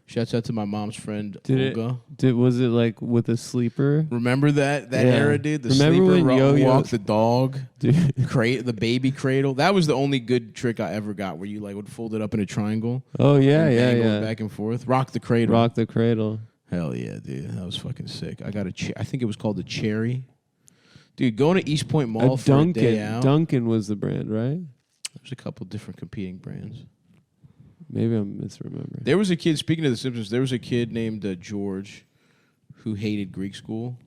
Shouts out to my mom's friend Olga. Was it like with a sleeper? Remember that Yeah. era, dude? The Remember sleeper when yo-yo- walk the dog, Dude. the baby cradle. That was the only good trick I ever got, where you like would fold it up in a triangle. Oh yeah, and yeah, dangle it yeah. back and forth. Rock the cradle. Rock the cradle. Hell yeah, dude. That was fucking sick. I got I think it was called the Cherry. Dude, going to East Point Mall for a day out. Duncan was the brand, right? There's a couple different competing brands. Maybe I'm misremembering. There was a kid, speaking of The Simpsons, there was a kid named George who hated Greek school.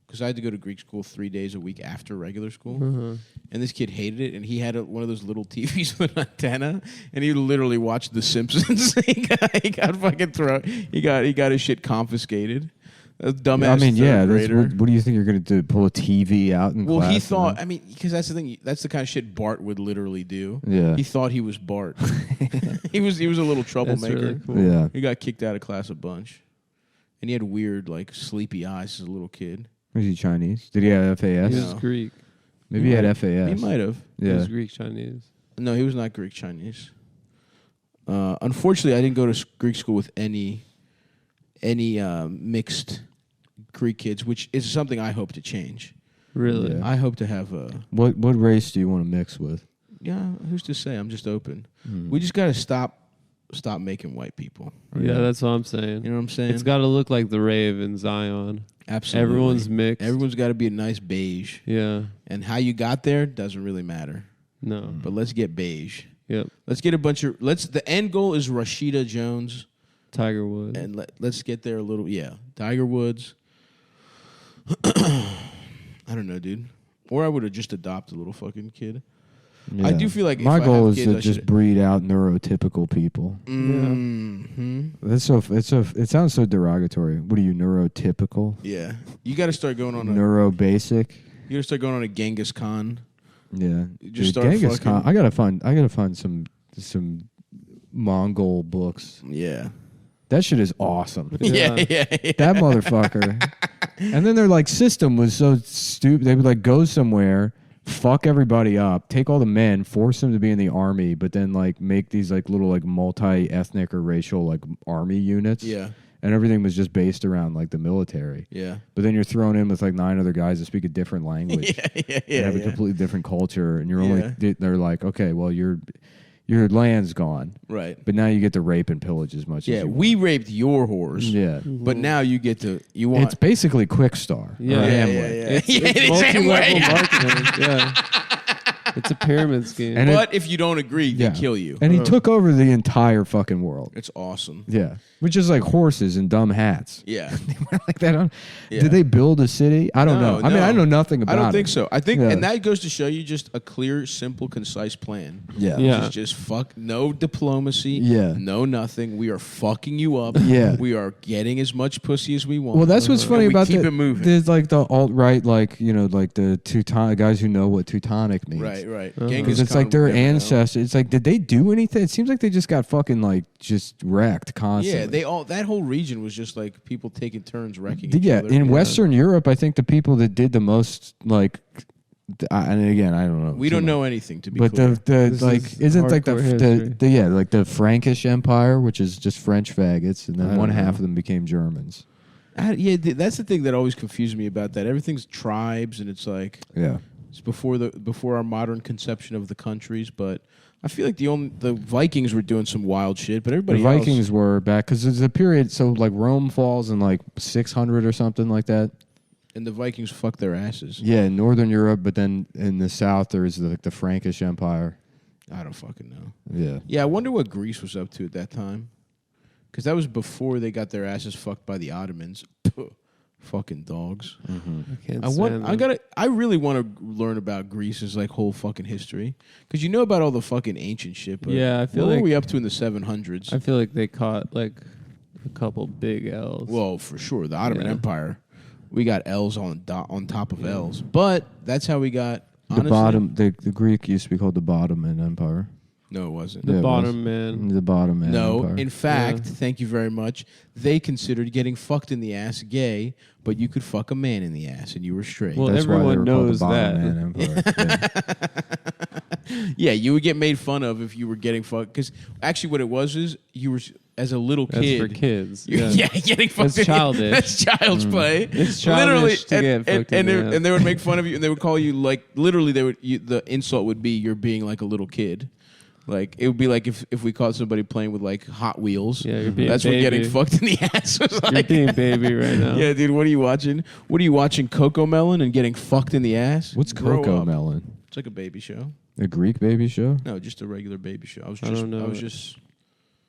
Because I had to go to Greek school 3 days a week after regular school. Uh-huh. And this kid hated it, and he had one of those little TVs with an antenna, and he literally watched The Simpsons. he got fucking thrown. He got his shit confiscated. A dumbass. I mean, yeah. third That's, grader. what do you think you're going to do? Pull a TV out in Well, class? he and thought. then- I mean, because that's the thing. That's the kind of shit Bart would literally do. Yeah. He thought he was Bart. he was a little That's troublemaker. really cool. Yeah. He got kicked out of class a bunch, and he had weird, like sleepy eyes as a little kid. Was he Chinese? Did he have FAS? He was No. Greek. Maybe he had FAS. He might have. He Yeah. was Greek Chinese. No, he was not Greek Chinese. Unfortunately, I didn't go to Greek school with any mixed Greek kids, which is something I hope to change. Really? Yeah. I hope to have a. What race do you want to mix with? Yeah, who's to say? I'm just open. Hmm. We just got to stop making white people. Yeah, that's what I'm saying. You know what I'm saying? It's got to look like the rave in Zion. Absolutely. Everyone's mixed. Everyone's got to be a nice beige, Yeah. and how you got there doesn't really matter. No. But let's get beige. Yep. Let's get a bunch of. The end goal is Rashida Jones, Tiger Woods. and let's get there a little. Yeah, Tiger Woods. I don't know, dude. Or I would have just adopted a little fucking kid. I do feel like if my I goal have is kids, I to just should- breed out neurotypical people. Mhm. It sounds so derogatory. What are you, neurotypical? Yeah, you got to start going on a. Neurobasic? You got to start going on a Genghis Khan. Yeah. Just Dude, start Genghis fucking- Khan. I gotta find some Mongol books. Yeah. That shit is awesome. Yeah, Yeah. yeah, yeah. That motherfucker. And then their like system was so stupid. They would like go somewhere, fuck everybody up, take all the men, force them to be in the army, but then like make these like little like multi-ethnic or racial like army units. Yeah. And everything was just based around like the military. Yeah. But then you're thrown in with like 9 other guys that speak a different language. Yeah. and have a completely different culture, and you're only Yeah. they're like, okay, well your land's gone, Right. but now you get to rape and pillage as much Yeah, as you we raped your whores. want. Yeah. But now you get to want. It's basically Quickstar. Yeah. or Yeah, Amway. It's, Yeah, it's it is multi-level Amway. marketing. Yeah. It's a pyramid scheme. And but if you don't agree, they Yeah. kill you. And he took over the entire fucking world. It's awesome. Yeah. which is like horses and dumb hats. Yeah. Like that. Yeah. Did they build a city? I don't know. I mean, I know nothing about it. I don't think so. I think, Yeah. and that goes to show you just a clear, simple, concise plan. Yeah. Yeah. Which is just fuck, no diplomacy. Yeah. No nothing. We are fucking you up. Yeah. We are getting as much pussy as we want. Well, that's what's funny And we about keep it moving. There's like the alt right, like like the Teutonic guys who know what Teutonic means. Right. Uh-huh. Genghis Because it's Khan like their would never know. ancestors. It's like, did they do anything? It seems like they just got fucking like just wrecked constantly. Yeah, that whole region was just like people taking turns wrecking each Yeah, other. in Western Europe, I think the people that did the most, like, and again, I don't know. We don't know anything, to be But clear. the This like is isn't like hardcore history. like the Frankish Empire, which is just French faggots, and I then don't one know. half of them became Germans. That's the thing that always confused me about that. Everything's tribes, and it's like Yeah, it's before our modern conception of the countries. But I feel like the Vikings were doing some wild shit, but the everybody Vikings else, were back because there's a period. So like Rome falls in like 600 or something like that. and the Vikings fucked their asses. Yeah, in Northern Europe, but then in the south there's like the Frankish Empire. I don't fucking know. Yeah. Yeah, I wonder what Greece was up to at that time, because that was before they got their asses fucked by the Ottomans. Fucking dogs. I can't I really want to learn about Greece's like whole fucking history, because you know about all the fucking ancient shit. But Yeah, I feel what like- were we up to in the 700s? I feel like they caught like a couple big L's. Well, for sure, the Ottoman Yeah. Empire, we got L's on top of L's, but that's how we got The Greek used to be called the Bottoman Empire. No, it wasn't. the Yeah, it bottom man. The Bottoman No, Empire. in fact, thank you very much. They considered getting fucked in the ass gay, but you could fuck a man in the ass and you were straight. Well, That's why they everyone were called knows the that. Bottoman Empire. Yeah. Yeah, you would get made fun of if you were getting fucked. Because actually, what it was is you were as a little That's kid. for kids. Yeah, getting fucked. That's childish. That's child's play. It's Literally, childish to get fucked in the ass. and they would make fun of you, and they would call you like literally. The insult would be you're being like a little kid. Like it would be like if we caught somebody playing with like Hot Wheels. Yeah, you're being that's what baby. getting fucked in the ass was You're like. being baby right now. Yeah, dude, what are you watching? What are you watching? Coco Melon and getting fucked in the ass? What's Grow Coco up. Melon? It's like a baby show. A Greek baby show? No, just a regular baby show. I was I just. don't know. I was just.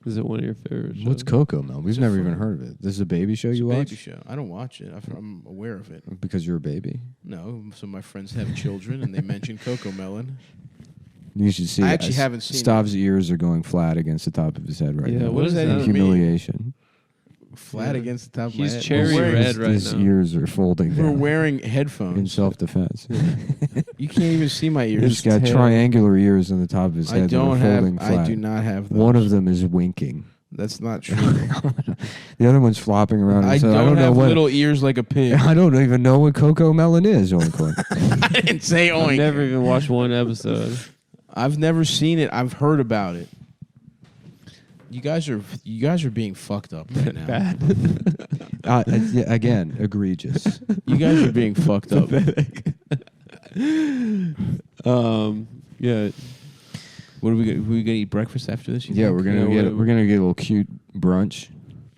Is it one of your favorite shows? What's Coco Melon? We've It's a never fun- even heard of it. This is a baby show It's you a watch? baby show. I don't watch it. I'm aware of it. Because you're a baby. No, some of my friends have children, and they mention Coco Melon. You should see. I actually haven't seen Stav's ears are going flat against the top of his head right Yeah, now. what does that In even mean? humiliation. Flat Yeah. against the top of He's my head. cherry We're wearing, red right his now. ears are folding We're down wearing in headphones. self-defense. You can't even see my ears. He's got tail. triangular ears on the top of his head. I that are don't have. folding I flat. do not have those. One of them is winking. That's not true. The other one's flopping around. I his head. don't know have what. little ears like a pig. I don't even know what Coco Melon is. Oink, oink. I didn't say I've oink. never even watched one episode. I've never seen it. I've heard about it. You guys are being fucked up right now. Bad. Yeah, again, egregious. You guys are being fucked up. Yeah. What are we gonna eat breakfast after this? you Yeah, think? we're gonna Yeah, get we're gonna get a little cute brunch.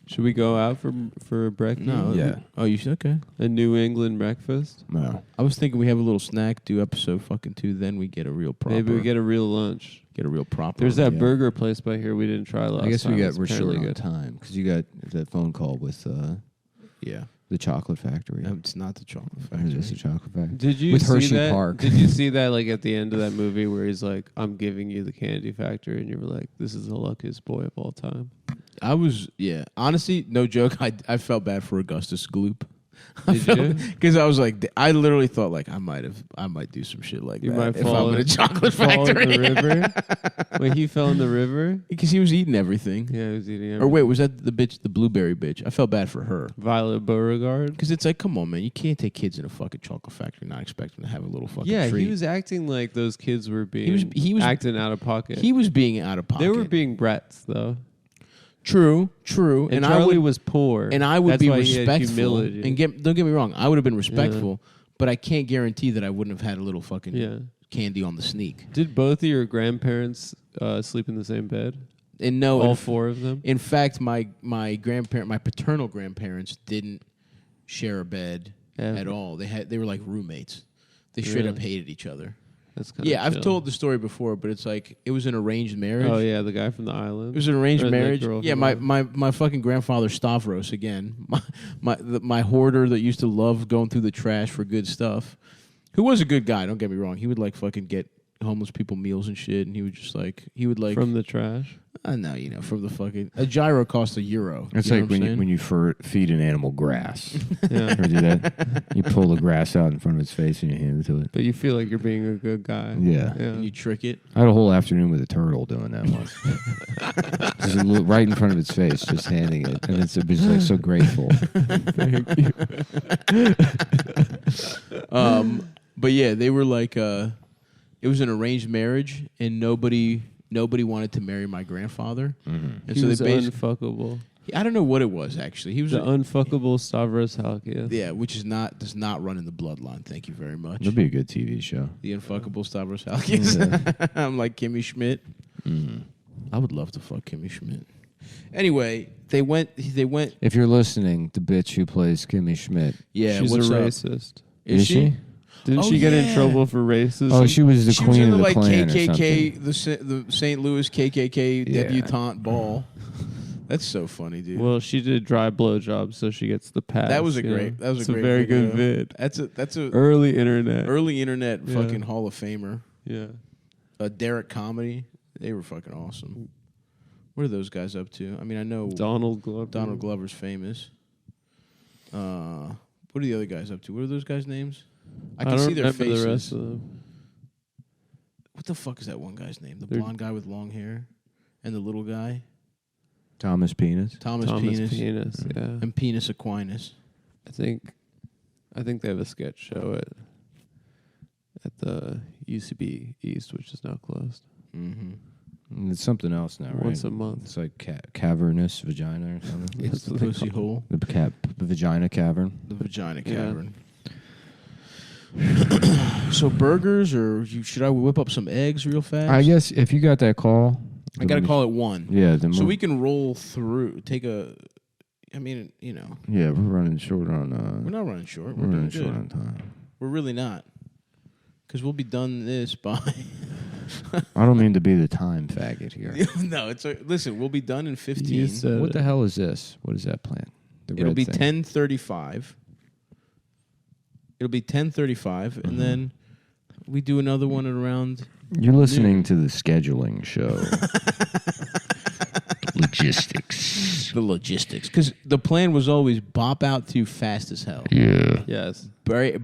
Should we go out for breakfast? No. Yeah. Oh, you should. Okay. A New England breakfast. No. I was thinking we have a little snack, do episode fucking 2, then we get a real proper. Maybe we get a real lunch. get a real proper. There's that Yeah. burger place by here we didn't try last I guess time. we're It's short apparently on good. time because you got that phone call with Yeah. the chocolate factory. It's not the chocolate Or factory. is it the chocolate factory? Did you With see Hershey that? Park. Did you see that like at the end of that movie where he's like, "I'm giving you the candy factory," and you were like, "This is the luckiest boy of all time." I was, yeah. Honestly, no joke. I felt bad for Augustus Gloop. Did you? Because I was like, I literally thought like I might do some shit like You that might if fall I'm in a chocolate fall factory. in the river. Wait, he fell in the river. Because he was eating everything. Yeah, he was eating. Or Everything. wait, was that the bitch, the blueberry bitch? I felt bad for her. Violet Beauregard. Because it's like, come on, man. You can't take kids in a fucking chocolate factory and not expect them to have a little fucking Yeah, treat. he was acting like those kids were being. He was acting out of pocket. He was being out of pocket. They were being brats though. True. And I Charlie would, was poor. and I would That's be why he had respectful. humility. And don't get me wrong, I would have been respectful, but I can't guarantee that I wouldn't have had a little fucking Yeah. candy on the sneak. Did both of your grandparents sleep in the same bed? And no, All four of them. in fact, my paternal grandparents didn't share a bed Ever. at all. They were like roommates. They straight up hated each other. That's kind Yeah, of I've chill. told the story before, but it's like it was an arranged marriage. Oh yeah, the guy from the island. It was an arranged Or the marriage. girl Yeah, from my, the- my fucking grandfather Stavros again, my hoarder that used to love going through the trash for good stuff, who was a good guy. Don't get me wrong. He would like fucking get homeless people meals and shit, and he would just like from the trash. no, from the fucking a gyro cost €1. It's You know like what I'm when saying? you feed an animal grass. Yeah, Ever do that? You pull the grass out in front of its face and you hand it to it. but you feel like you're being a good guy. Yeah. Yeah. And you trick it. I had a whole afternoon with a turtle doing that once. Just right in front of its face, just handing it, and it was like so grateful. But yeah, they were like, it was an arranged marriage, and nobody wanted to marry my grandfather, and He so was they basically, unfuckable. I don't know what it was actually. He was The unfuckable Stavros Halkias. yeah, which does not run in the bloodline. Thank you very much. It'd be a good TV show. The unfuckable Stavros Halkias. I'm like Kimmy Schmidt. I would love to fuck Kimmy Schmidt. Anyway, they went. If you're listening, the bitch who plays Kimmy Schmidt. Yeah, She's what's a up? racist. Is she? Didn't Oh, she get in yeah. trouble for racism? Oh, she was the She was queen in of the the like Klan or KKK, something. the St. Louis KKK Yeah. debutante ball. That's so funny, dude. Well, she did dry blowjobs, so she gets the pass. That was a you know? great. That was It's a great. very good video. vid. That's a Early internet. early internet Yeah. fucking Hall of Famer. Yeah. Derek Comedy. They were fucking awesome. What are those guys up to? I mean, I know Donald Glover. Donald Glover's famous. What are the other guys up to? What are those guys' names? I can don't see their remember faces. the rest of them. What the fuck is that one guy's name? The They're- blonde guy with long hair and the little guy? Thomas Penis. Thomas Penis. Penis. Yeah. And Penis Aquinas. I think they have a sketch show at the UCB East, which is now closed. Mm-hmm. And it's something else now, right? Once a month. It's like cavernous vagina or something. It's the what they pussy call hole. The vagina cavern. The vagina Yeah. cavern. So burgers, or should I whip up some eggs real fast? I guess if you got that call, I got to call it one. Yeah, then So we can roll through. I mean, Yeah, we're running short on. we're not running short. We're We're doing running short good. on time. We're really not. Because we'll be done this by. I don't mean to be the time faggot here. No, listen. We'll be done in 15. You said What it. the hell is this? What is that plan? The It'll red be thing. 10:35. It'll be 10:35, and then we do another one at around. You're listening to the scheduling show. Logistics. The logistics, because the plan was always bop out through fast as hell. Yeah. Yes. Very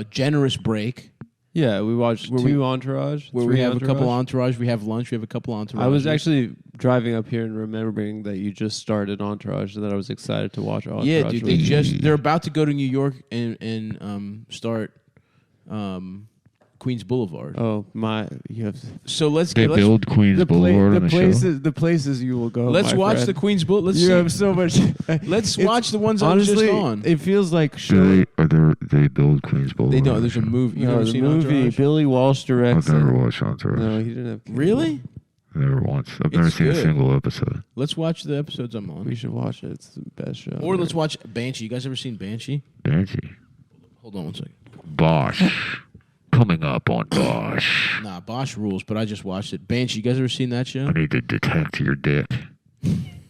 generous break Yeah, we watched Where two Entourage. where three we have a couple Entourage. entourage. We have lunch. We have a couple entourage. I was actually driving up here and remembering that you just started Entourage, and that I was excited to watch Entourage. yeah, dude. with you. They're about to go to New York and start Queens Boulevard. Oh my! You have So let's They get let's, build Queens Boulevard on the show. the places you will go. let's my watch friend. the Queens Boulevard. Let's You see. have so much. Let's It's- watch the ones Honestly, I was just on. it feels like show. They build Queens Boulevard. They don't. There's a movie. You No, never the seen movie. Entourage? Billy Walsh directs. it. watched Entourage. No, he didn't have. Really? Never once. I've never seen a good. single episode. Let's watch the episodes I'm on. We should watch it. It's the best show. Or let's watch Banshee. You guys ever seen Banshee? Banshee. Hold on one second. Bosch. Coming up on Bosch. Nah, Bosch rules, but I just watched it. Banshee. You guys ever seen that show? need to detect your dick.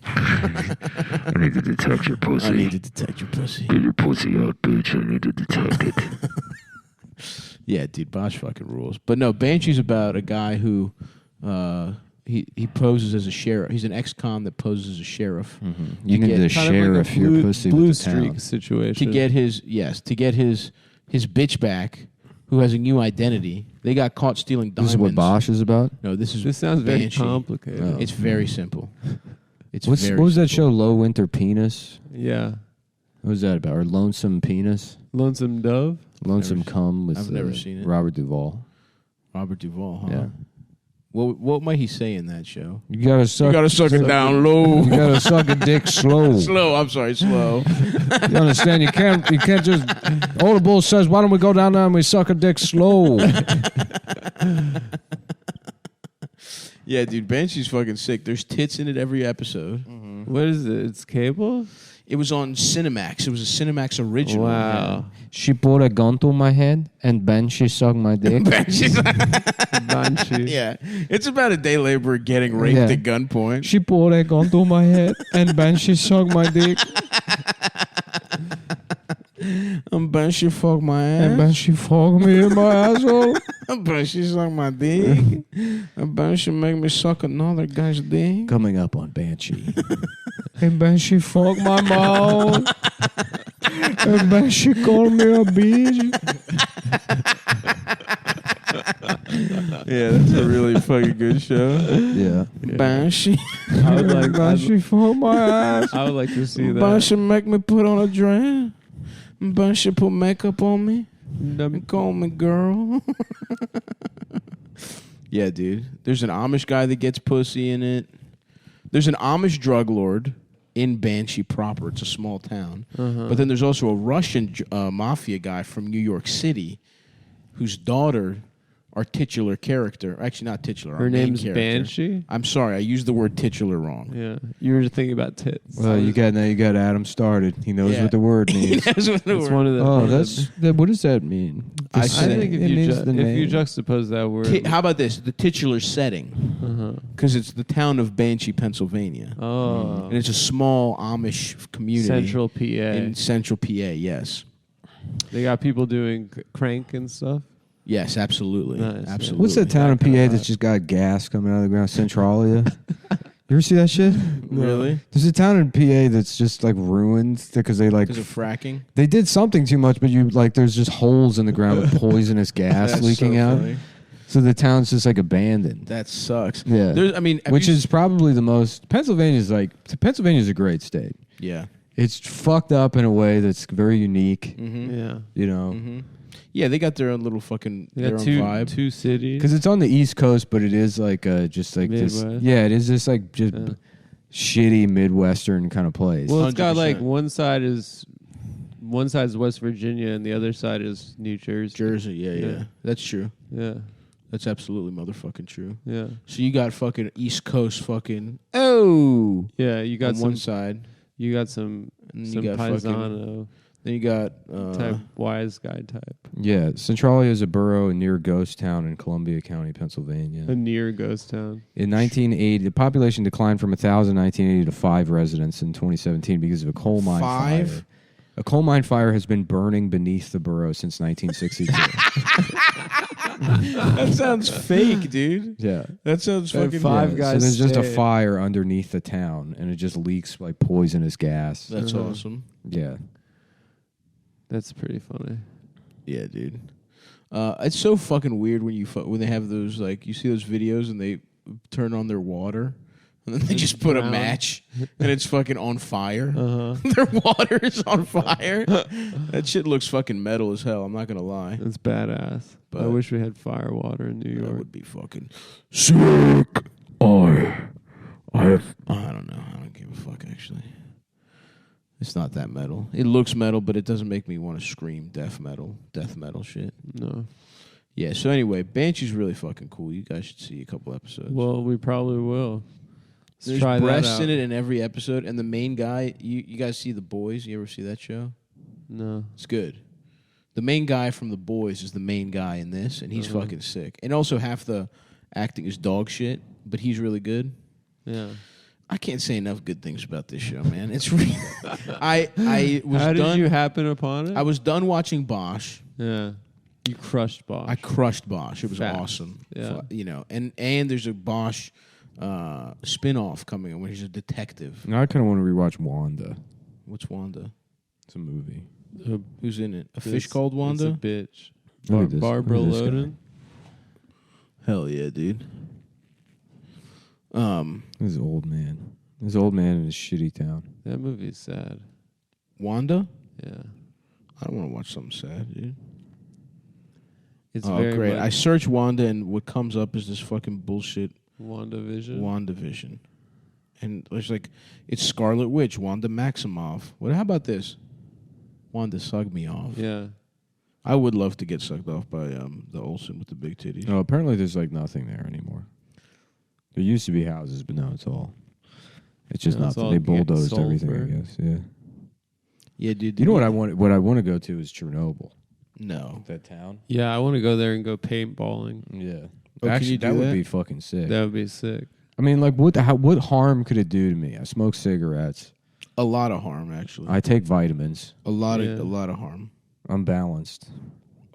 I need to detect your pussy. I need to detect your pussy. Get your pussy out, bitch. I need to detect it. Yeah, dude, Bosch fucking rules. But no, Banshee's about a guy who he poses as a sheriff. He's an ex-con that poses as a sheriff You get need to kind share of like if a your blue, pussy blue with the streak town. situation to get his bitch back, who has a new identity. They got caught stealing This diamonds. is what Bosch is about? No, this is This sounds very Banshee. complicated. Oh. It's very simple. It's What very was that show, simple. Low Winter Penis? Yeah, What was that about? Or Lonesome Penis? Lonesome Dove. Lonesome Never- Cum with I've never seen it. Robert Duvall. Robert Duvall, huh? Yeah. What might he say in that show? You gotta suck. suck it down low. You gotta suck a dick slow. Slow. I'm sorry, slow. You understand? You can't just. All the bull says, "Why don't we go down there and we suck a dick slow?" Yeah, dude, Banshee's fucking sick. There's tits in it every episode. What is it? It's cable. It was on Cinemax. It was a Cinemax original. Wow. She put a gun to my head and then she sucked my dick. Banshee. Yeah, it's about a day laborer getting raped Yeah. at gunpoint. She put a gun to my head and then she sucked my dick. Banshee fuck my And then ass. she fucked me in my asshole. Banshee suck my dick. Banshee make me suck another guy's dick. Coming up on Banshee. And then she fucked my mouth. And then she called me a bitch. Yeah, that's a really fucking good show. Yeah. Banshee. I would like. Then she fucked my ass. I would like to see that. Banshee make me put on a dress. Banshee put makeup on me. And call me girl. Yeah, dude. There's an Amish guy that gets pussy in it. There's an Amish drug lord in Banshee proper. It's a small town. But then there's also a Russian mafia guy from New York City whose daughter, our titular character, actually not titular, our Her main name's character. Banshee. I'm sorry, I used the word titular wrong. Yeah, you were thinking about tits. Well, you got Adam started. He knows Yeah. what the word means. That's what the It's word. one of the. Oh, one of what does that mean? I I say- think if it you means the if you name. juxtapose that word. How about this? The titular setting, because it's the town of Banshee, Pennsylvania, Oh, and it's a small Amish community Central PA. in Central PA. Yes, They got people doing crank and stuff. yes, absolutely, Nice, yeah. absolutely. What's that town in That kind PA of that's vibe. just got gas coming out of the ground? Centralia. You ever see that shit? Really? There's a town in PA that's just like ruined because they like Because of fracking? they did something too much, but you like there's just holes in the ground with poisonous gas That's leaking so out. funny. So the town's just like abandoned. That sucks. Yeah. There's, I mean, have Which you is probably the most. Pennsylvania's a great state. yeah. It's fucked up in a way that's very unique. Mm-hmm. Yeah, You know, Mm-hmm. Yeah, they got their own little fucking they their got own two vibe. two cities. because it's on the East Coast, but it is like just like this. Midwest. Yeah, it is this like just Yeah. shitty Midwestern kind of place. Well, it's got 100%. like one side is West Virginia and the other side is New Jersey. Jersey, yeah, Yeah. That's true. Yeah, That's absolutely motherfucking true. yeah, So you got fucking East Coast fucking Oh, yeah. You got on some. one side. You got some. And you Some got fucking, paisano then you got type wise guy type. yeah. Centralia is a borough near Ghost Town in Columbia County, Pennsylvania. A near ghost town. In 1980, the population declined from 1,000 in 1980 to 5 residents in 2017 because of a coal mine fire. 5? A coal mine fire has been burning beneath the borough since 1962. that sounds fake, dude. yeah. That sounds That fucking five Yeah, guys So there's just a stayed. fire underneath the town, and it just leaks like poisonous gas. That's Uh-huh. awesome. Yeah. That's pretty funny. Yeah, dude. It's so fucking weird when when they have those like you see those videos and they turn on their water and then they just put a brown. match and it's fucking on fire. Uh huh. Their water is on fire. That shit looks fucking metal as hell. I'm not gonna lie. That's badass. I But- wish we had fire water in New That York. would be fucking sick. I don't know. I don't give a fuck actually. It's not that metal. It looks metal, but it doesn't make me want to scream death metal shit. No. Yeah, so anyway, Banshee's really fucking cool. You guys should see a couple episodes. Well, we probably will. Let's There's try that breasts out. in it in every episode, and the main guy, you guys see The Boys? You ever see that show? No. It's good. The main guy from The Boys is the main guy in this, and he's Uh-huh. fucking sick. And also half the acting is dog shit, but he's really good. Yeah. I can't say enough good things about this show, man. It's really I was How done did you happen upon it? I was done watching Bosch. Yeah. You crushed Bosch. I crushed Bosch. It was Fast. awesome. Yeah. You know, and there's a Bosch spin-off coming in where he's a detective. Now I kind of want to rewatch Wanda. What's Wanda? It's a movie. Who's in it? A This- fish called It's a Wanda? bitch. Look at this. Barbara Look at this guy. Loden. Hell yeah, dude. This old man. This old man in his shitty town. That movie's sad. Wanda? Yeah. I don't want to watch something sad, dude. It's Oh, very great. I much search Wanda, and what comes up is this fucking bullshit WandaVision. WandaVision. And it's like, it's Scarlet Witch, Wanda Maximoff. How about this? Wanda sucked me off. Yeah. I would love to get sucked off by the Olsen with the big titties. No, apparently there's like nothing there anymore. There used to be houses, but now it's all. It's just Yeah, it's nothing. all They getting bulldozed sold everything, for- I guess. Yeah. Yeah, dude. You know what I want? What I want to go to is Chernobyl. No. That town. Yeah, I want to go there and go paintballing. Yeah. Oh, can Actually, you do that would that? be fucking sick. That would be sick. I mean, like, what harm could it do to me? I smoke cigarettes. A lot of harm, actually. I take vitamins. a lot Yeah. of harm. I'm balanced.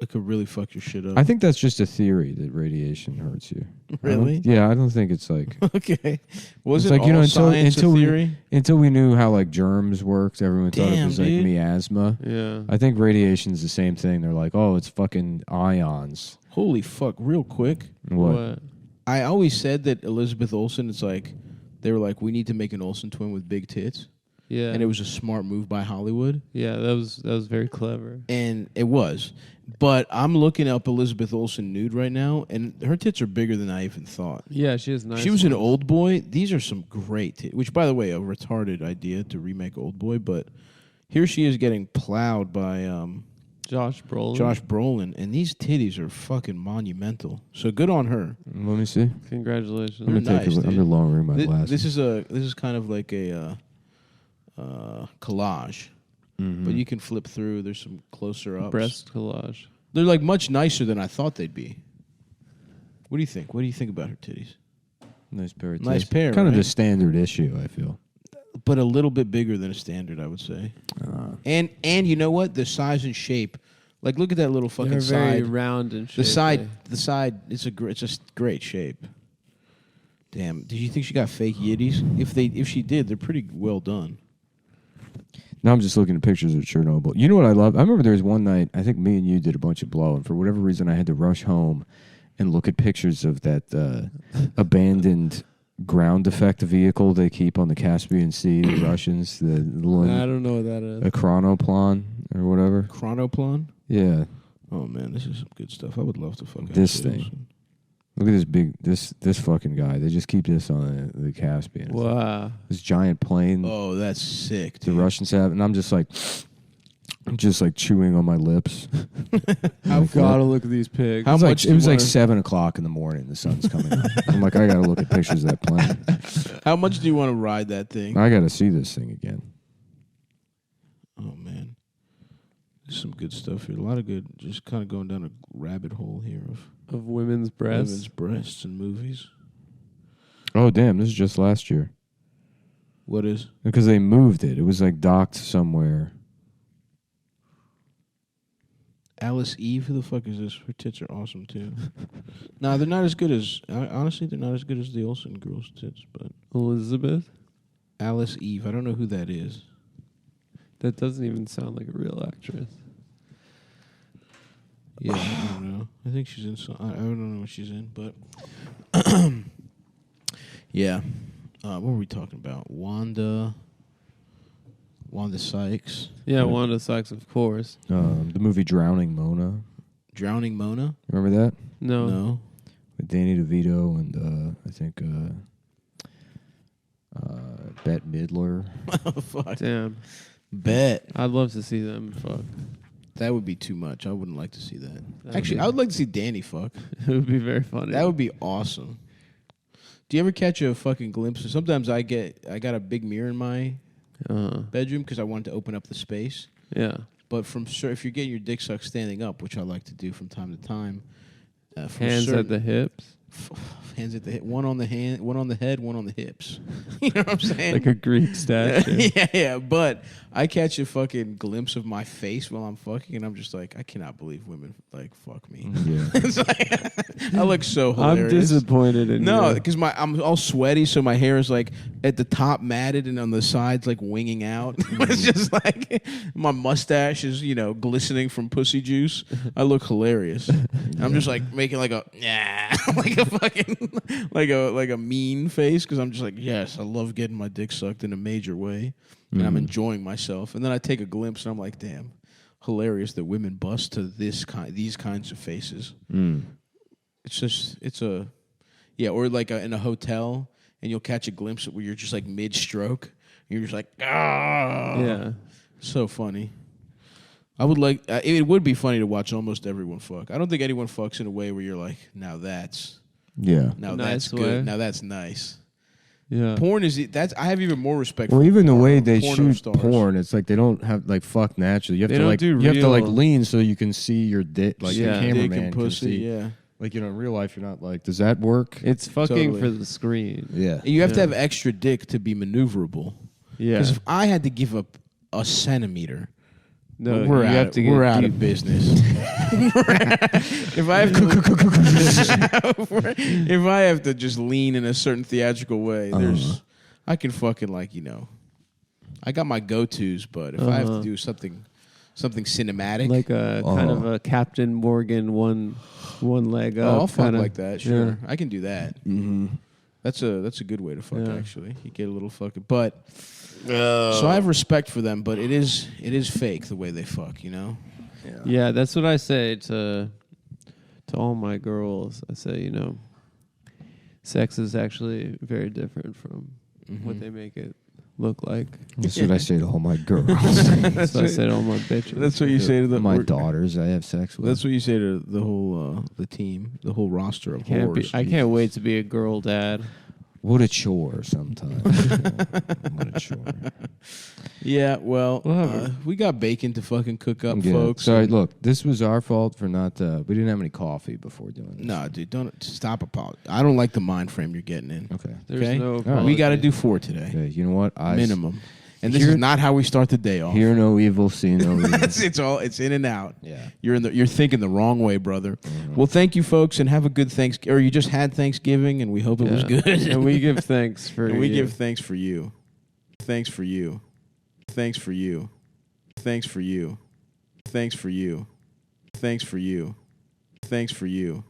It could really fuck your shit up. I think that's just a theory that radiation hurts you. Really? I don't think it's like Okay. Was It's it like, you all know, science until a we- theory? until we knew how like germs worked, everyone thought it Damn, was like dude. miasma. Yeah. I think radiation's the same thing. They're like, oh, it's fucking ions. Holy fuck! Real quick, What? I always said that Elizabeth Olsen. It's like they were like, we need to make an Olsen twin with big tits, Yeah. and it was a smart move by Hollywood, Yeah, that was very clever. and it was. But I'm looking up Elizabeth Olsen nude right now, and her tits are bigger than I even thought. Yeah, she has nice. She was in ones. Old Boy. These are some great tits. Which, by the way, a retarded idea to remake Old Boy, but here she is getting plowed by Josh Brolin. Josh Brolin, and these titties are fucking monumental. So good on her. Let me see. Congratulations. I'm gonna Nice, take. I'm dude. gonna long room my This, glasses. this is kind of like a collage, Mm-hmm. but you can flip through. There's some closer ups. Breast collage. They're like much nicer than I thought they'd be. What do you think? What do you think about her titties? Nice pair of Nice tits. pair, Kind of right? the standard issue. I feel. But a little bit bigger than a standard, I would say. And you know what? The size and shape. Like, look at that little fucking They're very side. round and The shaped. side. It's a great shape. Damn. Did you think she got fake yitties? If she did, they're pretty well done. Now I'm just looking at pictures of Chernobyl. You know what I love? I remember there was one night, I think me and you did a bunch of blow, and for whatever reason I had to rush home and look at pictures of that abandoned ground effect vehicle they keep on the Caspian Sea, the Russians, the little, I don't know what that is. a chronoplan or whatever. Chronoplan. Yeah. Oh man, this is some good stuff. I would love to fucking This see thing. Look at this fucking guy. They just keep this on the Caspian. It's like Wow. this giant plane Oh, that's sick. the Dude. Russians have, and I'm just like chewing on my lips. I've got to look at these pigs. How It was much like, it was do you like wanna- 7 o'clock in the morning. The sun's coming up. I'm like, I got to look at pictures of that plane. How much do you want to ride that thing? I got to see this thing again. Oh man, there's some good stuff here. A lot of good. Just kind of going down a rabbit hole here of women's breasts. women's breasts and movies. Oh, damn. This is just last year. What is? Because they moved it. It was like docked somewhere. Alice Eve? Who the fuck is this? Her tits are awesome too. Nah, they're not as good as. Honestly, they're not as good as the Olsen girls' tits. But Elizabeth. Alice Eve, I don't know who that is. That doesn't even sound like a real actress. Yeah, I don't know. I think she's in some. I don't know what she's in, but yeah. What were we talking about? Wanda Sykes, Yeah, Wanda Sykes, of course. The movie Drowning Mona. Drowning Mona. Remember that? No. No. With Danny DeVito and I think Bette Midler. Oh, fuck. Damn. Bet I'd love to see them fuck. that would be too much. I wouldn't like to see that. That'd Actually, be- I would like to see Danny fuck. It would be very funny. That would be awesome. Do you ever catch a fucking glimpse? Sometimes I got a big mirror in my bedroom because I wanted to open up the space. Yeah. But if you're getting your dick sucked standing up, which I like to do from time to time, from Hands at the hips. hands at the hip, one on the hand, one on the head, one on the hips. You know what I'm saying? Like a Greek statue. yeah. But I catch a fucking glimpse of my face while I'm fucking, and I'm just like, I cannot believe women like fuck me. Yeah. It's like, I look so I'm hilarious. disappointed in No, you. because I'm all sweaty, so my hair is like at the top matted and on the sides like winging out. It's just like my mustache is glistening from pussy juice. I look hilarious. I'm just like making like a like a fucking like a mean face because I'm just like, yes, I love getting my dick sucked in a major way, and I'm enjoying myself. And then I take a glimpse and I'm like, damn, hilarious that women bust to these kinds of faces. It's just or like in a hotel and you'll catch a glimpse where you're just like mid-stroke and you're just like, ah, Yeah. so funny. I would like it would be funny to watch almost everyone fuck. I don't think anyone fucks in a way where you're like, now that's Yeah. now Nice that's way. good. Now that's nice. Yeah. Porn is I have even more respect. Or for even the porn- way they porno shoot stars. porn, it's like they don't have like fuck naturally. You have They to don't like do you have to like real- lean so you can see your dick, like Yeah. the Dick cameraman and can pussy. see. Yeah, Like in real life, you're not like, does that work? It's fucking Totally. for the screen. Yeah. you have to Yeah. have extra dick to be maneuverable. Yeah. Because if I had to give up a centimeter, No, we're you out. have to get We're out deep. of business. If I have to, if I have to just lean in a certain theatrical way, I can fucking I got my go-tos, but if I have to do something cinematic, Like a kind of a Captain Morgan one leg up. I'll fuck kinda. like that. Sure, Yeah. I can do that. Mm-hmm. That's a good way to fuck. Yeah. Actually, you get a little fucking, but. So I have respect for them, but it is fake the way they fuck, you know. Yeah, that's what I say to all my girls. I say, sex is actually very different from what they make it look like. That's what I say to all my girls. That's what I say to all my bitches. That's what you say to my daughters I have sex with. That's what you say to the whole the team, the whole roster of whores. I can't wait to be a girl dad. What a chore sometimes. What a chore. Yeah, well, Whatever. we got bacon to fucking cook up, Yeah. folks. Sorry, look, this was our fault for not. We didn't have any coffee before doing this. No, dude, don't stop apologizing. I don't like the mind frame you're getting in. Okay. There's Okay? no right. We got to apology. do 4 today, Okay, you know what? minimum. And this Here- is not how we start the day off. Hear no evil, see no evil. It's in and out. Yeah. You're thinking the wrong way, brother. Well, thank you, folks, and have a good Thanksgiving. Or you just had Thanksgiving, and we hope it was Yeah. good. And we give thanks for And we you. give thanks for you. Thanks for you. Thanks for you. Thanks for you. Thanks for you. Thanks for you. Thanks for you.